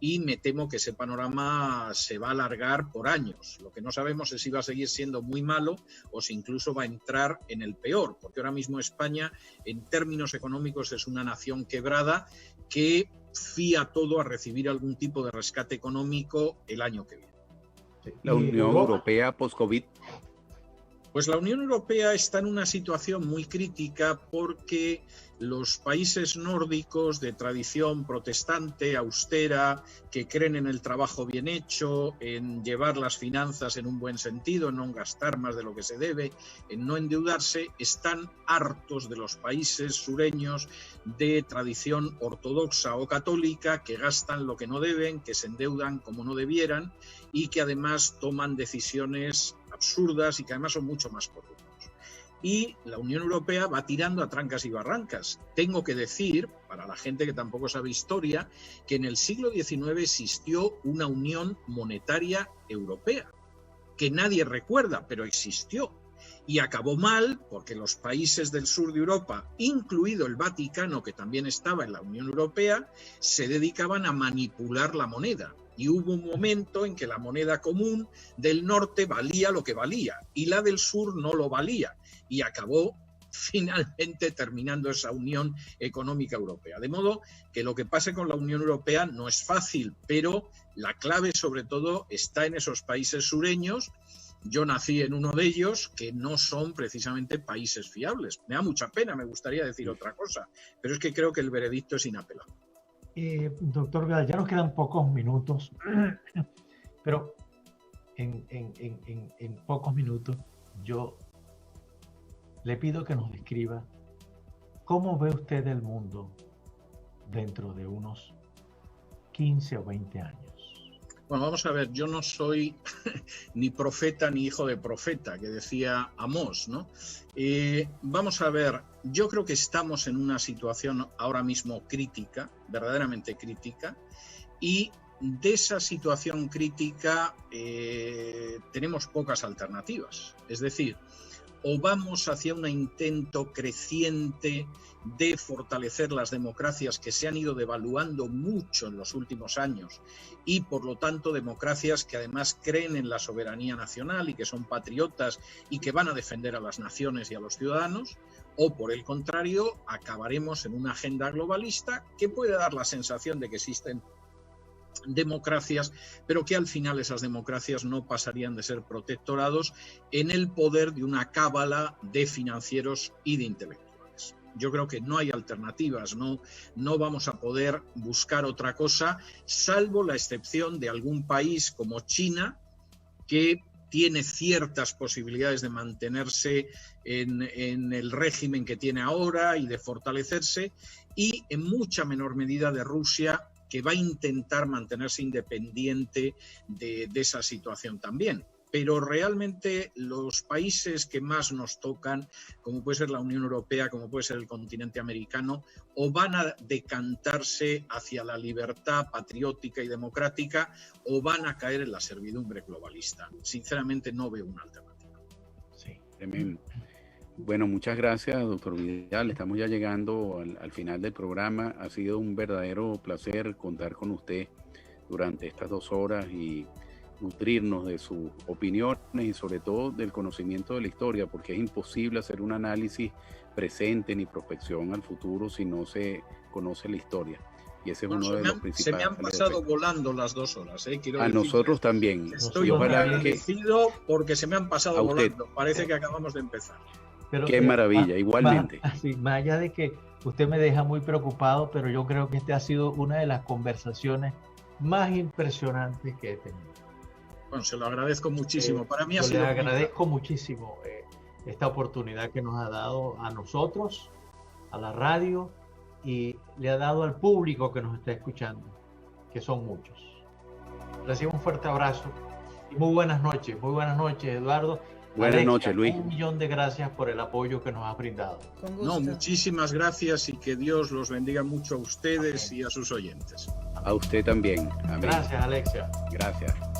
y me temo que ese panorama se va a alargar por años. Lo que no sabemos es si va a seguir siendo muy malo o si incluso va a entrar en el peor, porque ahora mismo España, en términos económicos, es una nación quebrada que fía todo a recibir algún tipo de rescate económico el año que viene. La Unión Europea post-COVID. Pues la Unión Europea está en una situación muy crítica porque los países nórdicos de tradición protestante, austera, que creen en el trabajo bien hecho, en llevar las finanzas en un buen sentido, en no gastar más de lo que se debe, en no endeudarse, están hartos de los países sureños de tradición ortodoxa o católica que gastan lo que no deben, que se endeudan como no debieran y que además toman decisiones absurdas y que además son mucho más corruptos. Y la Unión Europea va tirando a trancas y barrancas. Tengo que decir, para la gente que tampoco sabe historia, que en el siglo XIX existió una Unión Monetaria Europea, que nadie recuerda, pero existió. Y acabó mal porque los países del sur de Europa, incluido el Vaticano, que también estaba en la Unión Europea, se dedicaban a manipular la moneda. Y hubo un momento en que la moneda común del norte valía lo que valía y la del sur no lo valía. Y acabó finalmente terminando esa Unión Económica Europea. De modo que lo que pase con la Unión Europea no es fácil, pero la clave sobre todo está en esos países sureños. Yo nací en uno de ellos, que no son precisamente países fiables. Me da mucha pena, me gustaría decir otra cosa, pero es que creo que el veredicto es inapelable. Doctor Vidal, ya nos quedan pocos minutos, pero en pocos minutos yo le pido que nos describa cómo ve usted el mundo dentro de unos 15 o 20 años. Bueno, vamos a ver, yo no soy ni profeta ni hijo de profeta, que decía Amós, ¿no? Vamos a ver, yo creo que estamos en una situación ahora mismo crítica, verdaderamente crítica, y de esa situación crítica tenemos pocas alternativas. Es decir, o vamos hacia un intento creciente de fortalecer las democracias que se han ido devaluando mucho en los últimos años y por lo tanto democracias que además creen en la soberanía nacional y que son patriotas y que van a defender a las naciones y a los ciudadanos, o por el contrario acabaremos en una agenda globalista que puede dar la sensación de que existen democracias, pero que al final esas democracias no pasarían de ser protectorados en el poder de una cábala de financieros y de intelectuales. Yo creo que no hay alternativas, no vamos a poder buscar otra cosa, salvo la excepción de algún país como China, que tiene ciertas posibilidades de mantenerse en el régimen que tiene ahora y de fortalecerse, y en mucha menor medida de Rusia, que va a intentar mantenerse independiente de esa situación también. Pero realmente los países que más nos tocan, como puede ser la Unión Europea, como puede ser el continente americano, o van a decantarse hacia la libertad patriótica y democrática, o van a caer en la servidumbre globalista. Sinceramente no veo una alternativa. Sí, tremendo. Bueno, muchas gracias, doctor Vidal. Estamos ya llegando al final del programa. Ha sido un verdadero placer contar con usted durante estas 2 horas y nutrirnos de sus opiniones y sobre todo del conocimiento de la historia, porque es imposible hacer un análisis presente ni prospección al futuro si no se conoce la historia. Y ese es uno de los principales. Se me han pasado volando las 2 horas. A nosotros también. Estoy agradecido porque se me han pasado volando. Parece que acabamos de empezar. Pero, qué maravilla, igualmente. Más allá de que usted me deja muy preocupado, pero yo creo que esta ha sido una de las conversaciones más impresionantes que he tenido. Bueno, se lo agradezco muchísimo. Para mí ha sido. Le agradezco muchísimo esta oportunidad que nos ha dado a nosotros, a la radio, y le ha dado al público que nos está escuchando, que son muchos. Recibo un fuerte abrazo y muy buenas noches. Muy buenas noches, Eduardo. Buenas noches, Luis. 1.000.000 de gracias por el apoyo que nos has brindado. No, muchísimas gracias y que Dios los bendiga mucho a ustedes y a sus oyentes. A usted también. Amén. Gracias, Alexia. Gracias.